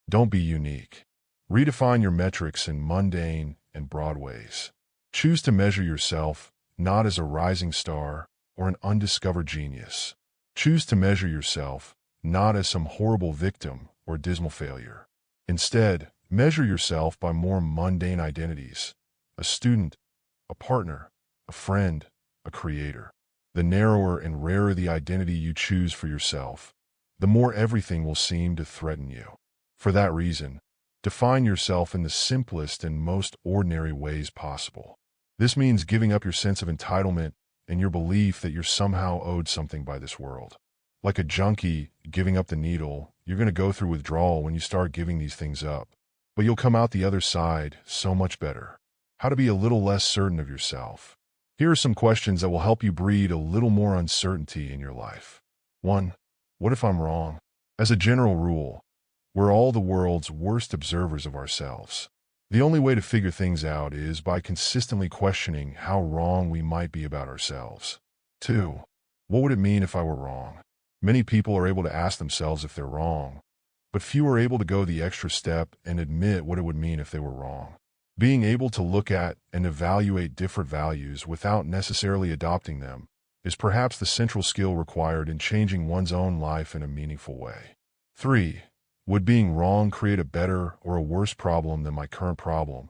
[SPEAKER 1] Don't be unique. Redefine your metrics in mundane and broad ways. Choose to measure yourself not as a rising star or an undiscovered genius. Choose to measure yourself not as some horrible victim or dismal failure. Instead, measure yourself by more mundane identities: a student, a partner, a friend, a creator. The narrower and rarer the identity you choose for yourself, the more everything will seem to threaten you. For that reason, define yourself in the simplest and most ordinary ways possible. This means giving up your sense of entitlement and your belief that you're somehow owed something by this world. Like a junkie giving up the needle, you're going to go through withdrawal when you start giving these things up. But you'll come out the other side so much better. How to be a little less certain of yourself. Here are some questions that will help you breed a little more uncertainty in your life. 1. What if I'm wrong? As a general rule, we're all the world's worst observers of ourselves. The only way to figure things out is by consistently questioning how wrong we might be about ourselves. 2. What would it mean if I were wrong? Many people are able to ask themselves if they're wrong, but few are able to go the extra step and admit what it would mean if they were wrong. Being able to look at and evaluate different values without necessarily adopting them is perhaps the central skill required in changing one's own life in a meaningful way. 3. Would being wrong create a better or a worse problem than my current problem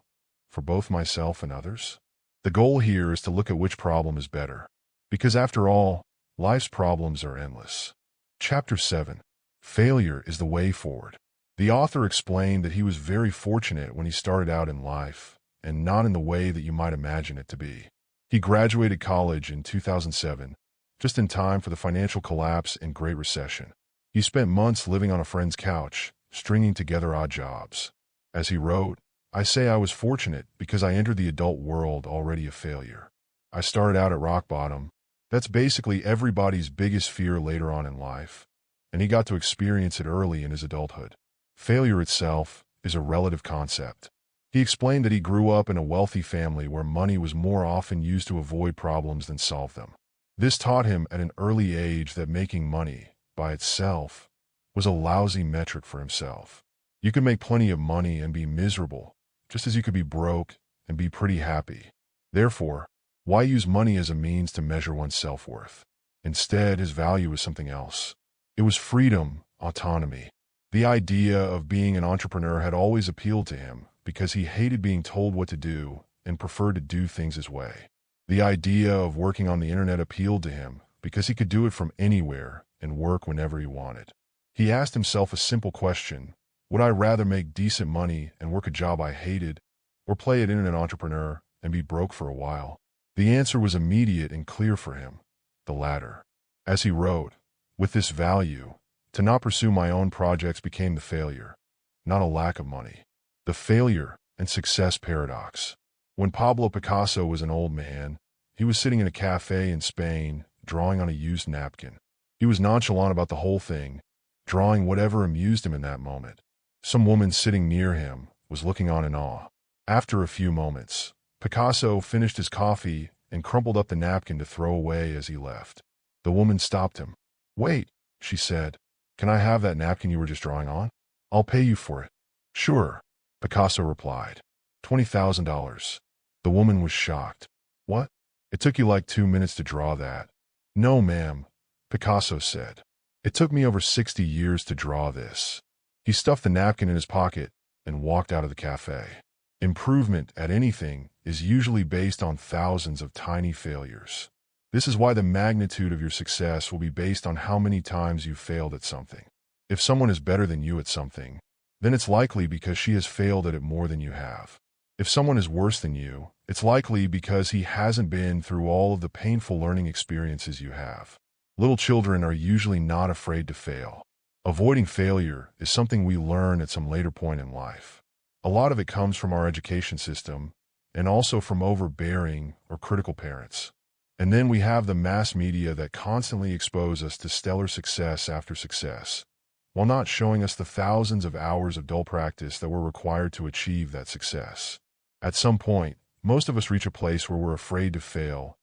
[SPEAKER 1] for both myself and others? The goal here is to look at which problem is better, because after all, life's problems are endless. Chapter 7. Failure is the way forward. The author explained that he was very fortunate when he started out in life, and not in the way that you might imagine it to be. He graduated college in 2007, just in time for the financial collapse and Great Recession. He spent months living on a friend's couch, stringing together odd jobs. As he wrote, "I say I was fortunate because I entered the adult world already a failure. I started out at rock bottom. That's basically everybody's biggest fear later on in life, and he got to experience it early in his adulthood. Failure itself is a relative concept." He explained that he grew up in a wealthy family where money was more often used to avoid problems than solve them. This taught him at an early age that making money, by itself, was a lousy metric for himself. You could make plenty of money and be miserable, just as you could be broke and be pretty happy. Therefore, why use money as a means to measure one's self-worth? Instead, his value was something else. It was freedom, autonomy. The idea of being an entrepreneur had always appealed to him because he hated being told what to do and preferred to do things his way. The idea of working on the internet appealed to him because he could do it from anywhere and work whenever he wanted. He asked himself a simple question: would I rather make decent money and work a job I hated, or play an internet entrepreneur and be broke for a while? The answer was immediate and clear for him: the latter. As he wrote, "With this value, to not pursue my own projects became the failure, not a lack of money." The failure and success paradox. When Pablo Picasso was an old man, he was sitting in a cafe in Spain, drawing on a used napkin. He was nonchalant about the whole thing, drawing whatever amused him in that moment. Some woman sitting near him was looking on in awe. After a few moments, Picasso finished his coffee and crumpled up the napkin to throw away as he left. The woman stopped him. "Wait," she said. "Can I have that napkin you were just drawing on? I'll pay you for it." "Sure," Picasso replied. $20,000. The woman was shocked. "What? It took you like 2 minutes to draw that?" "No, ma'am," Picasso said. "It took me over 60 years to draw this." He stuffed the napkin in his pocket and walked out of the cafe. Improvement at anything is usually based on thousands of tiny failures. This is why the magnitude of your success will be based on how many times you failed at something. If someone is better than you at something, then it's likely because she has failed at it more than you have. If someone is worse than you, it's likely because he hasn't been through all of the painful learning experiences you have. Little children are usually not afraid to fail. Avoiding failure is something we learn at some later point in life. A lot of it comes from our education system and also from overbearing or critical parents. And then we have the mass media that constantly expose us to stellar success after success, while not showing us the thousands of hours of dull practice that were required to achieve that success. At some point, most of us reach a place where we're afraid to fail.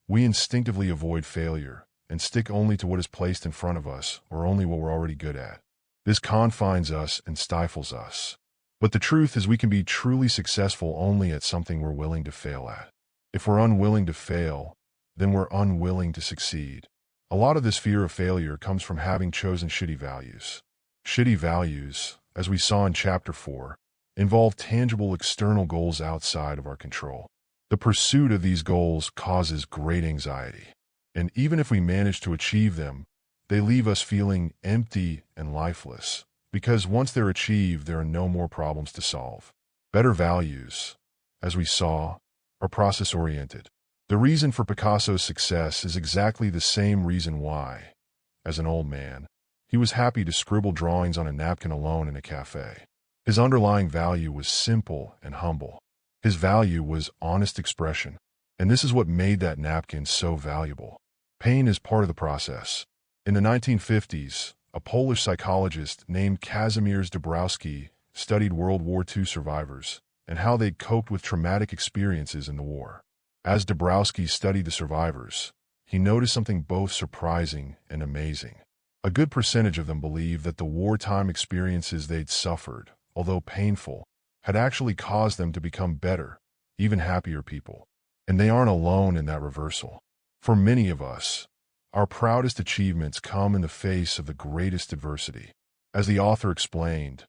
[SPEAKER 1] We instinctively avoid failure and stick only to what is placed in front of us or only what we're already good at. This confines us and stifles us. But the truth is we can be truly successful only at something we're willing to fail at. If we're unwilling to fail, then we're unwilling to succeed. A lot of this fear of failure comes from having chosen shitty values. Shitty values, as we saw in Chapter 4, involve tangible external goals outside of our control. The pursuit of these goals causes great anxiety. And even if we manage to achieve them, they leave us feeling empty and lifeless, because once they're achieved, there are no more problems to solve. Better values, as we saw, are process-oriented. The reason for Picasso's success is exactly the same reason why, as an old man, he was happy to scribble drawings on a napkin alone in a cafe. His underlying value was simple and humble. His value was honest expression. And this is what made that napkin so valuable. Pain is part of the process. In the 1950s, a Polish psychologist named Kazimierz Dabrowski studied World War II survivors and how they coped with traumatic experiences in the war. As Dabrowski studied the survivors, he noticed something both surprising and amazing. A good percentage of them believed that the wartime experiences they'd suffered, although painful, had actually caused them to become better, even happier people. And they aren't alone in that reversal. For many of us, our proudest achievements come in the face of the greatest adversity. As the author explained,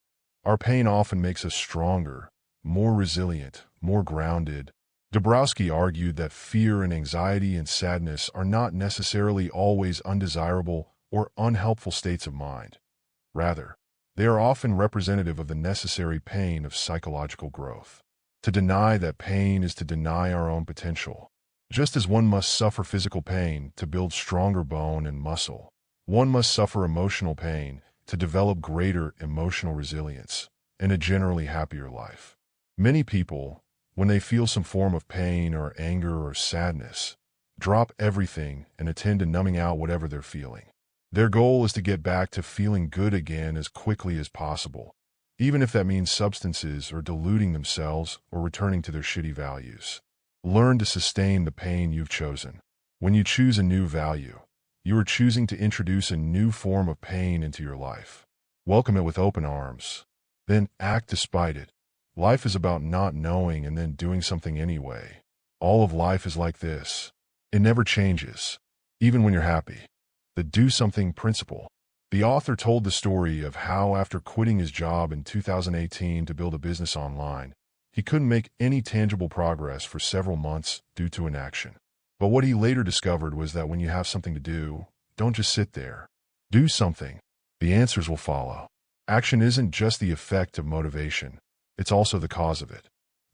[SPEAKER 1] our pain often makes us stronger, more resilient, more grounded. Dabrowski argued that fear and anxiety and sadness are not necessarily always undesirable or unhelpful states of mind. Rather, they are often representative of the necessary pain of psychological growth. To deny that pain is to deny our own potential. Just as one must suffer physical pain to build stronger bone and muscle, one must suffer emotional pain to develop greater emotional resilience and a generally happier life. Many people, when they feel some form of pain or anger or sadness, drop everything and attend to numbing out whatever they're feeling. Their goal is to get back to feeling good again as quickly as possible, even if that means substances or deluding themselves or returning to their shitty values. Learn to sustain the pain you've chosen. When you choose a new value, you are choosing to introduce a new form of pain into your life. Welcome it with open arms. Then act despite it. Life is about not knowing and then doing something anyway. All of life is like this. It never changes, even when you're happy. The do something principle. The author told the story of how after quitting his job in 2018 to build a business online, he couldn't make any tangible progress for several months due to inaction. But what he later discovered was that when you have something to do, don't just sit there. Do something. The answers will follow. Action isn't just the effect of motivation, it's also the cause of it.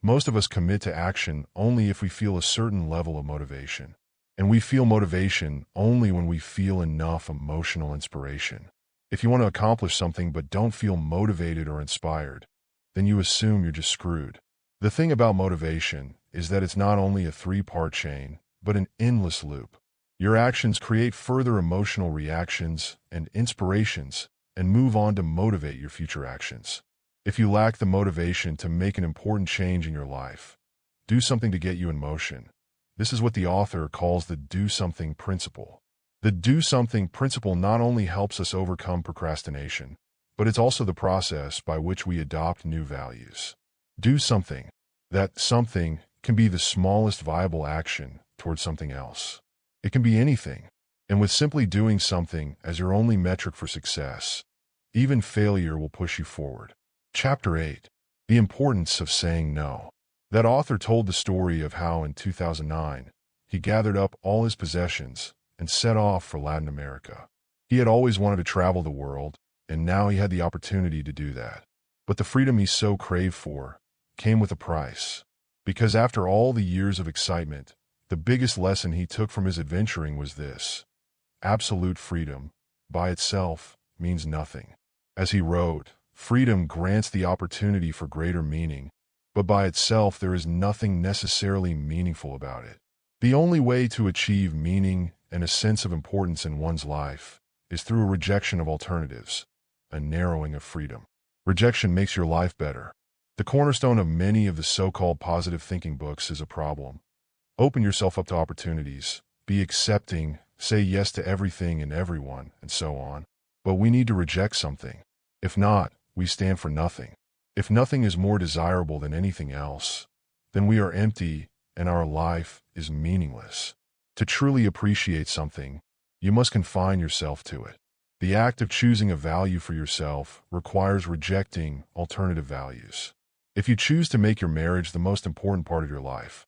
[SPEAKER 1] Most of us commit to action only if we feel a certain level of motivation. And we feel motivation only when we feel enough emotional inspiration. If you want to accomplish something but don't feel motivated or inspired, then you assume you're just screwed. The thing about motivation is that it's not only a three-part chain, but an endless loop. Your actions create further emotional reactions and inspirations and move on to motivate your future actions. If you lack the motivation to make an important change in your life, do something to get you in motion. This is what the author calls the do something principle. The do something principle not only helps us overcome procrastination, but it's also the process by which we adopt new values. Do something. That something can be the smallest viable action towards something else. It can be anything. And with simply doing something as your only metric for success, even failure will push you forward. Chapter 8. The importance of saying no. That author told the story of how in 2009, he gathered up all his possessions and set off for Latin America. He had always wanted to travel the world, and now he had the opportunity to do that. But the freedom he so craved for came with a price. Because after all the years of excitement, the biggest lesson he took from his adventuring was this: absolute freedom, by itself, means nothing. As he wrote, Freedom grants the opportunity for greater meaning, but by itself there is nothing necessarily meaningful about it. The only way to achieve meaning and a sense of importance in one's life is through a rejection of alternatives, a narrowing of freedom. Rejection makes your life better. The cornerstone of many of the so-called positive thinking books is a problem. Open yourself up to opportunities, be accepting, say yes to everything and everyone, and so on. But we need to reject something. If not, we stand for nothing. If nothing is more desirable than anything else, then we are empty and our life is meaningless. To truly appreciate something, you must confine yourself to it. The act of choosing a value for yourself requires rejecting alternative values. If you choose to make your marriage the most important part of your life,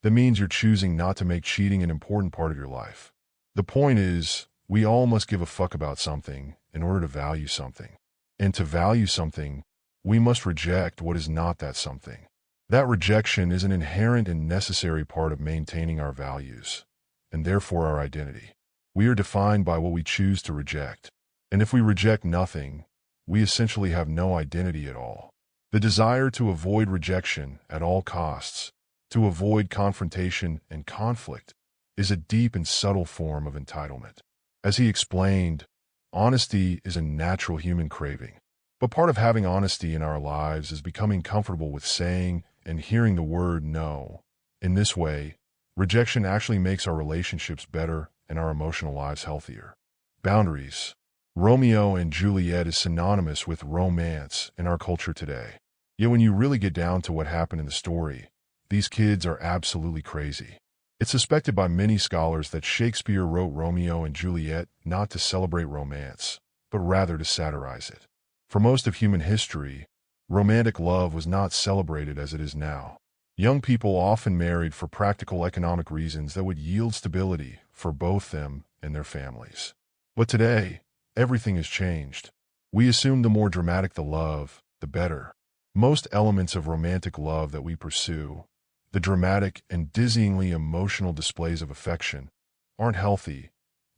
[SPEAKER 1] that means you're choosing not to make cheating an important part of your life. The point is, we all must give a fuck about something in order to value something. And to value something, we must reject what is not that something. That rejection is an inherent and necessary part of maintaining our values, and therefore our identity. We are defined by what we choose to reject. And if we reject nothing, we essentially have no identity at all. The desire to avoid rejection at all costs, to avoid confrontation and conflict, is a deep and subtle form of entitlement. As he explained, honesty is a natural human craving. But part of having honesty in our lives is becoming comfortable with saying and hearing the word no. In this way, rejection actually makes our relationships better and our emotional lives healthier. Boundaries. Romeo and Juliet is synonymous with romance in our culture today. Yet when you really get down to what happened in the story, these kids are absolutely crazy. It's suspected by many scholars that Shakespeare wrote Romeo and Juliet not to celebrate romance, but rather to satirize it. For most of human history, romantic love was not celebrated as it is now. Young people often married for practical economic reasons that would yield stability for both them and their families. But today, everything has changed. We assume the more dramatic the love, the better. Most elements of romantic love that we pursue, the dramatic and dizzyingly emotional displays of affection, aren't healthy,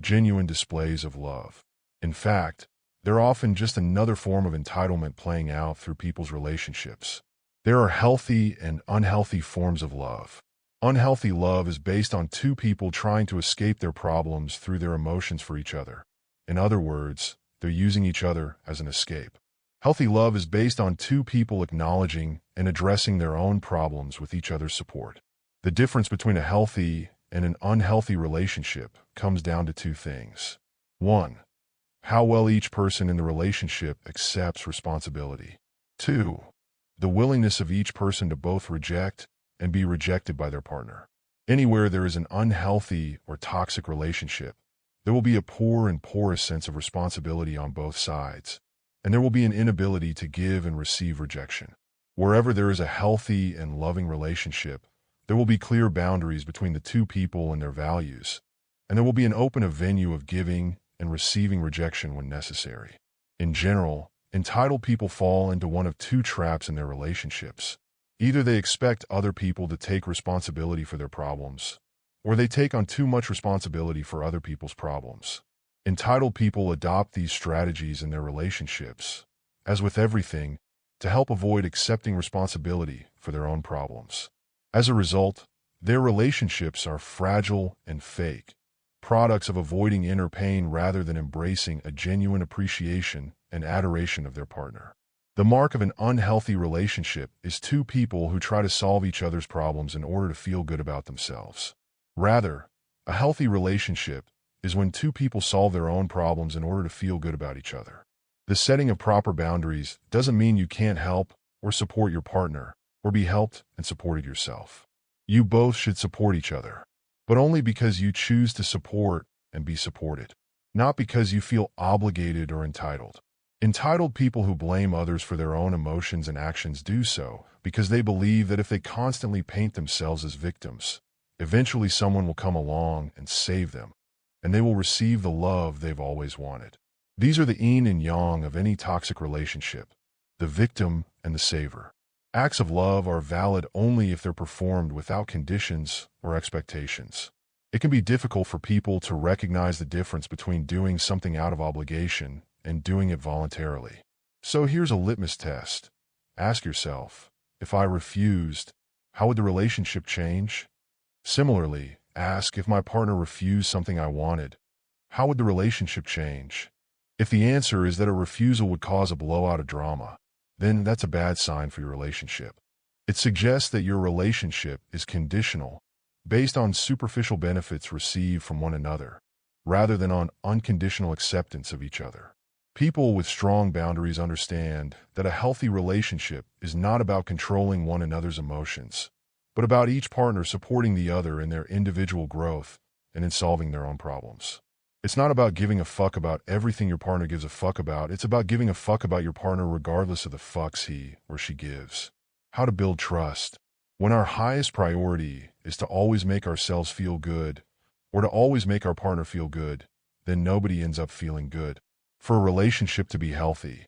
[SPEAKER 1] genuine displays of love. In fact, they're often just another form of entitlement playing out through people's relationships. There are healthy and unhealthy forms of love. Unhealthy love is based on two people trying to escape their problems through their emotions for each other. In other words, they're using each other as an escape. Healthy love is based on two people acknowledging and addressing their own problems with each other's support. The difference between a healthy and an unhealthy relationship comes down to two things. 1. How well each person in the relationship accepts responsibility. 2. The willingness of each person to both reject and be rejected by their partner. Anywhere there is an unhealthy or toxic relationship, there will be a poor and porous sense of responsibility on both sides, and there will be an inability to give and receive rejection. Wherever there is a healthy and loving relationship, there will be clear boundaries between the two people and their values, and there will be an open venue of giving and receiving rejection when necessary. In general, entitled people fall into one of two traps in their relationships. Either they expect other people to take responsibility for their problems, or they take on too much responsibility for other people's problems. Entitled people adopt these strategies in their relationships, as with everything, to help avoid accepting responsibility for their own problems. As a result, their relationships are fragile and fake, products of avoiding inner pain rather than embracing a genuine appreciation and adoration of their partner. The mark of an unhealthy relationship is two people who try to solve each other's problems in order to feel good about themselves. Rather, a healthy relationship is when two people solve their own problems in order to feel good about each other. The setting of proper boundaries doesn't mean you can't help or support your partner, or be helped and supported yourself. You both should support each other, but only because you choose to support and be supported, not because you feel obligated or entitled. Entitled people who blame others for their own emotions and actions do so because they believe that if they constantly paint themselves as victims, eventually someone will come along and save them, and they will receive the love they've always wanted. These are the yin and yang of any toxic relationship, the victim and the saver. Acts of love are valid only if they're performed without conditions or expectations. It can be difficult for people to recognize the difference between doing something out of obligation and doing it voluntarily. So here's a litmus test. Ask yourself, if I refused, how would the relationship change? Similarly, ask if my partner refused something I wanted, how would the relationship change? If the answer is that a refusal would cause a blowout of drama, then that's a bad sign for your relationship. It suggests that your relationship is conditional, based on superficial benefits received from one another, rather than on unconditional acceptance of each other. People with strong boundaries understand that a healthy relationship is not about controlling one another's emotions, but about each partner supporting the other in their individual growth and in solving their own problems. It's not about giving a fuck about everything your partner gives a fuck about. It's about giving a fuck about your partner regardless of the fucks he or she gives. How to build trust. When our highest priority is to always make ourselves feel good, or to always make our partner feel good, then nobody ends up feeling good. For a relationship to be healthy,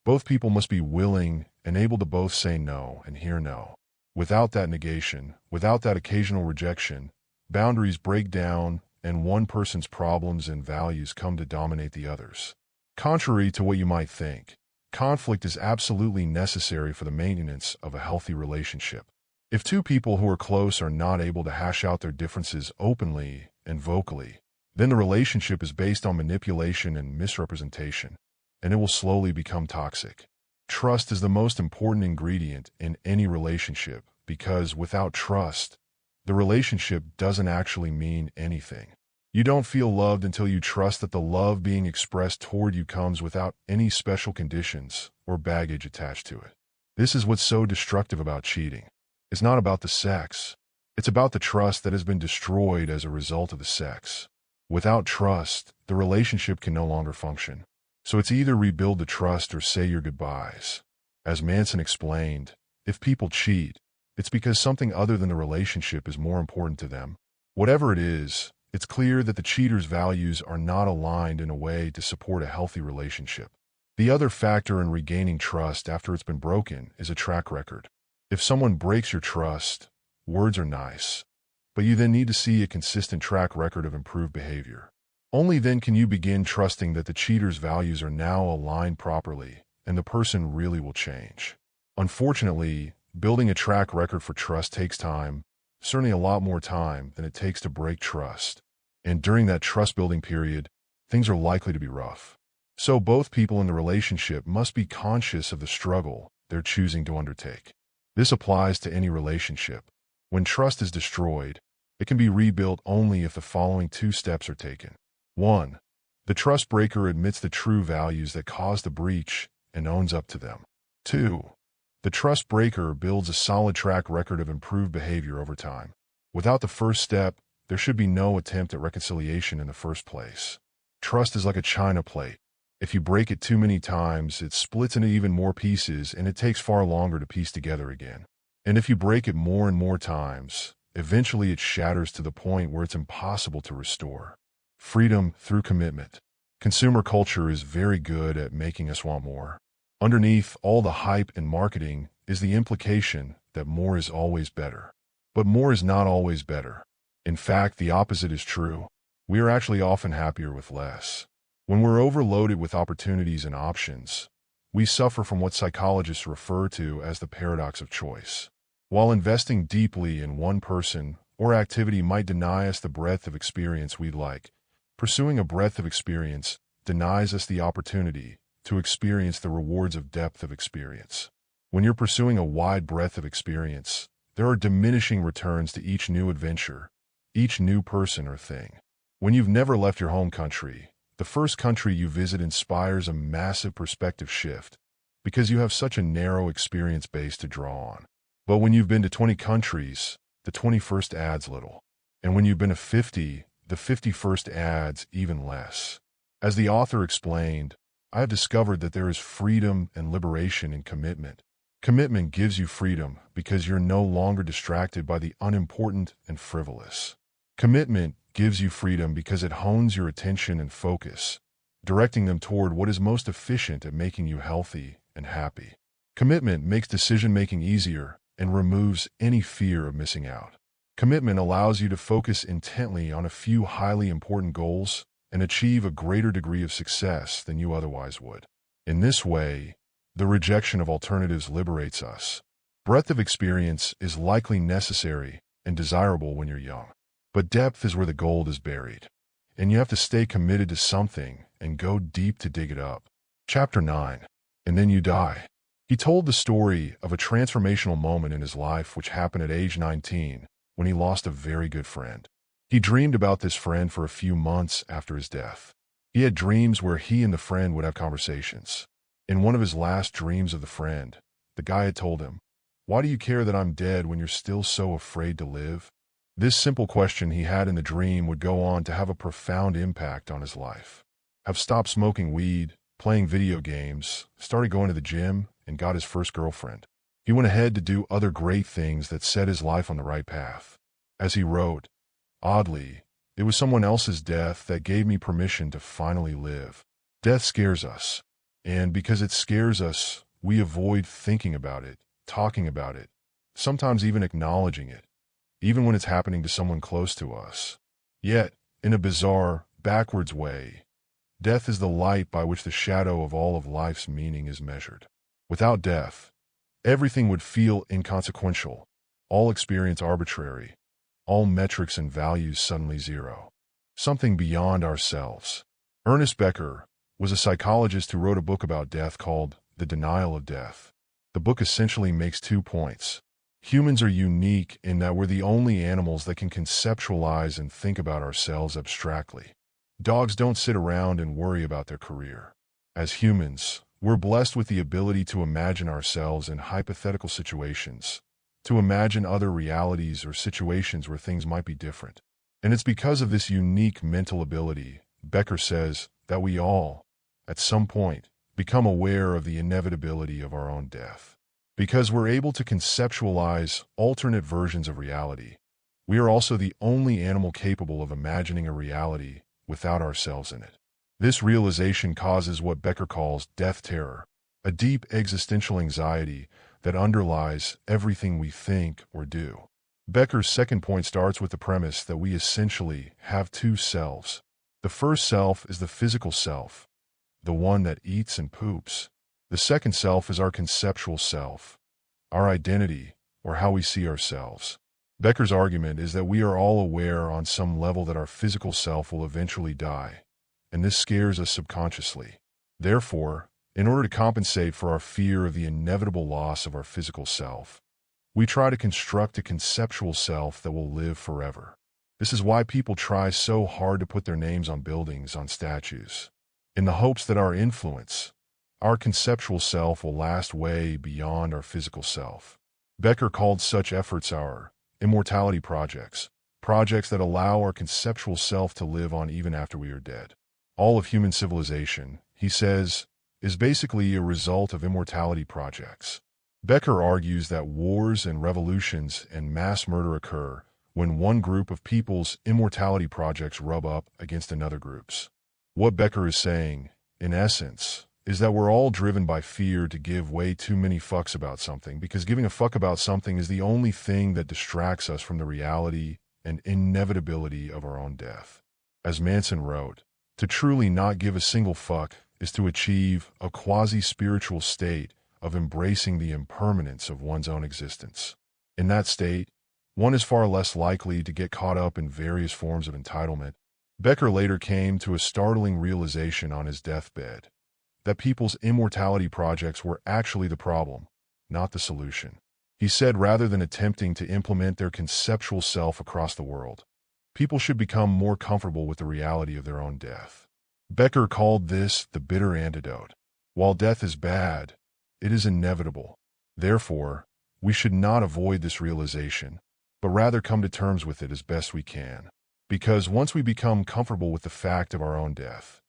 [SPEAKER 1] both people must be willing and able to both say no and hear no. Without that negation, without that occasional rejection, boundaries break down and one person's problems and values come to dominate the others. Contrary to what you might think, conflict is absolutely necessary for the maintenance of a healthy relationship. If two people who are close are not able to hash out their differences openly and vocally, then the relationship is based on manipulation and misrepresentation, and it will slowly become toxic. Trust is the most important ingredient in any relationship because without trust, the relationship doesn't actually mean anything. You don't feel loved until you trust that the love being expressed toward you comes without any special conditions or baggage attached to it. This is what's so destructive about cheating. It's not about the sex. It's about the trust that has been destroyed as a result of the sex. Without trust, the relationship can no longer function. So it's either rebuild the trust or say your goodbyes. As Manson explained, if people cheat, it's because something other than the relationship is more important to them. Whatever it is, it's clear that the cheater's values are not aligned in a way to support a healthy relationship. The other factor in regaining trust after it's been broken is a track record. If someone breaks your trust, words are nice, but you then need to see a consistent track record of improved behavior. Only then can you begin trusting that the cheater's values are now aligned properly and the person really will change. Unfortunately, building a track record for trust takes time, certainly a lot more time than it takes to break trust. And during that trust-building period, things are likely to be rough. So both people in the relationship must be conscious of the struggle they're choosing to undertake. This applies to any relationship. When trust is destroyed, it can be rebuilt only if the following two steps are taken. 1. The trust breaker admits the true values that caused the breach and owns up to them. 2. The trust breaker builds a solid track record of improved behavior over time. Without the first step, there should be no attempt at reconciliation in the first place. Trust is like a china plate. If you break it too many times, it splits into even more pieces and it takes far longer to piece together again. And if you break it more and more times, eventually it shatters to the point where it's impossible to restore. Freedom through commitment. Consumer culture is very good at making us want more. Underneath all the hype and marketing is the implication that more is always better. But more is not always better. In fact, the opposite is true. We are actually often happier with less. When we're overloaded with opportunities and options, we suffer from what psychologists refer to as the paradox of choice. While investing deeply in one person or activity might deny us the breadth of experience we'd like, pursuing a breadth of experience denies us the opportunity to experience the rewards of depth of experience. When you're pursuing a wide breadth of experience, there are diminishing returns to each new adventure, each new person or thing. When you've never left your home country, the first country you visit inspires a massive perspective shift because you have such a narrow experience base to draw on. But when you've been to 20 countries, the 21st adds little. And when you've been to 50, the 51st adds even less. As the author explained, I have discovered that there is freedom and liberation in commitment. Commitment gives you freedom because you're no longer distracted by the unimportant and frivolous. Commitment gives you freedom because it hones your attention and focus, directing them toward what is most efficient at making you healthy and happy. Commitment makes decision-making easier and removes any fear of missing out. Commitment allows you to focus intently on a few highly important goals and achieve a greater degree of success than you otherwise would. In this way, The rejection of alternatives liberates us. Breadth of experience is likely necessary and desirable when you're young. But depth is where the gold is buried. And you have to stay committed to something and go deep to dig it up. Chapter 9. And then you die. He told the story of a transformational moment in his life which happened at age 19 when he lost a very good friend. He dreamed about this friend for a few months after his death. He had dreams where he and the friend would have conversations. In one of his last dreams of the friend, the guy had told him, "Why do you care that I'm dead when you're still so afraid to live?" This simple question he had in the dream would go on to have a profound impact on his life. Have stopped smoking weed, playing video games, started going to the gym, and got his first girlfriend. He went ahead to do other great things that set his life on the right path. As he wrote, "Oddly, it was someone else's death that gave me permission to finally live." Death scares us, and because it scares us, we avoid thinking about it, talking about it, sometimes even acknowledging it, even when it's happening to someone close to us. Yet, in a bizarre, backwards way, death is the light by which the shadow of all of life's meaning is measured. Without death, everything would feel inconsequential, all experience arbitrary, all metrics and values suddenly zero. Something beyond ourselves. Ernest Becker was a psychologist who wrote a book about death called The Denial of Death. The book essentially makes 2 points. Humans are unique in that we're the only animals that can conceptualize and think about ourselves abstractly. Dogs don't sit around and worry about their career. As humans, we're blessed with the ability to imagine ourselves in hypothetical situations, to imagine other realities or situations where things might be different. And it's because of this unique mental ability, Becker says, that we all, at some point, become aware of the inevitability of our own death. Because we're able to conceptualize alternate versions of reality, we are also the only animal capable of imagining a reality without ourselves in it. This realization causes what Becker calls death terror, a deep existential anxiety that underlies everything we think or do. Becker's second point starts with the premise that we essentially have 2 selves. The first self is the physical self, the one that eats and poops. The second self is our conceptual self, our identity, or how we see ourselves. Becker's argument is that we are all aware on some level that our physical self will eventually die, and this scares us subconsciously. Therefore, in order to compensate for our fear of the inevitable loss of our physical self, we try to construct a conceptual self that will live forever. This is why people try so hard to put their names on buildings, on statues, in the hopes that our influence, our conceptual self, will last way beyond our physical self. Becker called such efforts our immortality projects, projects that allow our conceptual self to live on even after we are dead. All of human civilization, he says, is basically a result of immortality projects. Becker argues that wars and revolutions and mass murder occur when one group of people's immortality projects rub up against another group's. What Becker is saying, in essence, is that we're all driven by fear to give way too many fucks about something, because giving a fuck about something is the only thing that distracts us from the reality and inevitability of our own death. As Manson wrote, to truly not give a single fuck is to achieve a quasi-spiritual state of embracing the impermanence of one's own existence. In that state, one is far less likely to get caught up in various forms of entitlement. Becker later came to a startling realization on his deathbed, that people's immortality projects were actually the problem, not the solution. He said rather than attempting to implement their conceptual self across the world, people should become more comfortable with the reality of their own death. Becker called this the bitter antidote. While death is bad, it is inevitable. Therefore, we should not avoid this realization, but rather come to terms with it as best we can. Because once we become comfortable with the fact of our own death,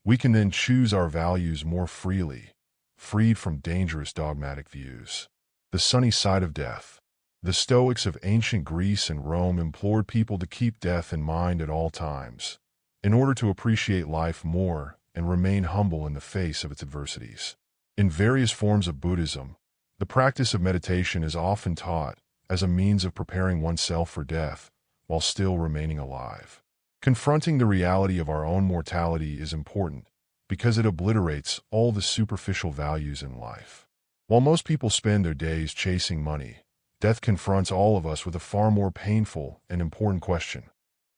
[SPEAKER 1] we can then choose our values more freely, freed from dangerous dogmatic views. The sunny side of death. The Stoics of ancient Greece and Rome implored people to keep death in mind at all times, in order to appreciate life more and remain humble in the face of its adversities. In various forms of Buddhism, the practice of meditation is often taught as a means of preparing oneself for death while still remaining alive. Confronting the reality of our own mortality is important, because it obliterates all the superficial values in life. While most people spend their days chasing money, death confronts all of us with a far more painful and important question.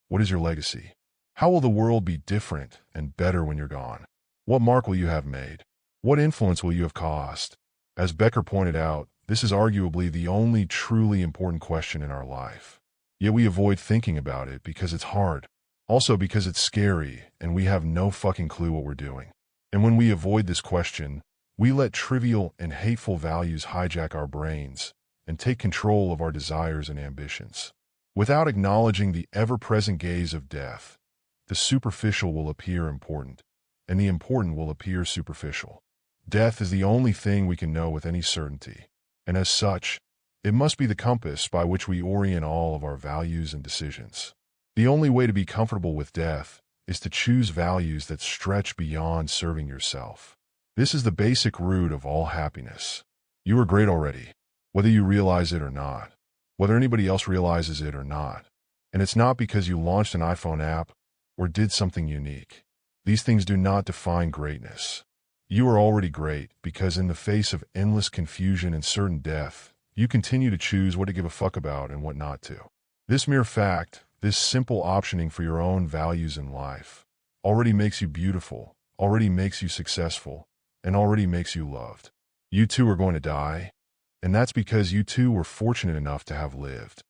[SPEAKER 1] What is your legacy? How will the world be different and better when you're gone? What mark will you have made? What influence will you have caused? As Becker pointed out, this is arguably the only truly important question in our life. Yet we avoid thinking about it because it's hard. Also because it's scary and we have no fucking clue what we're doing. And when we avoid this question, we let trivial and hateful values hijack our brains and take control of our desires and ambitions. Without acknowledging the ever-present gaze of death, the superficial will appear important, and the important will appear superficial. Death is the only thing we can know with any certainty, and as such, it must be the compass by which we orient all of our values and decisions. The only way to be comfortable with death is to choose values that stretch beyond serving yourself. This is the basic root of all happiness. You are great already, whether you realize it or not, whether anybody else realizes it or not. And it's not because you launched an iPhone app or did something unique. These things do not define greatness. You are already great because in the face of endless confusion and certain death, you continue to choose what to give a fuck about and what not to. This mere fact, this simple optioning for your own values in life, already makes you beautiful, already makes you successful, and already makes you loved. You too are going to die, and that's because you too were fortunate enough to have lived.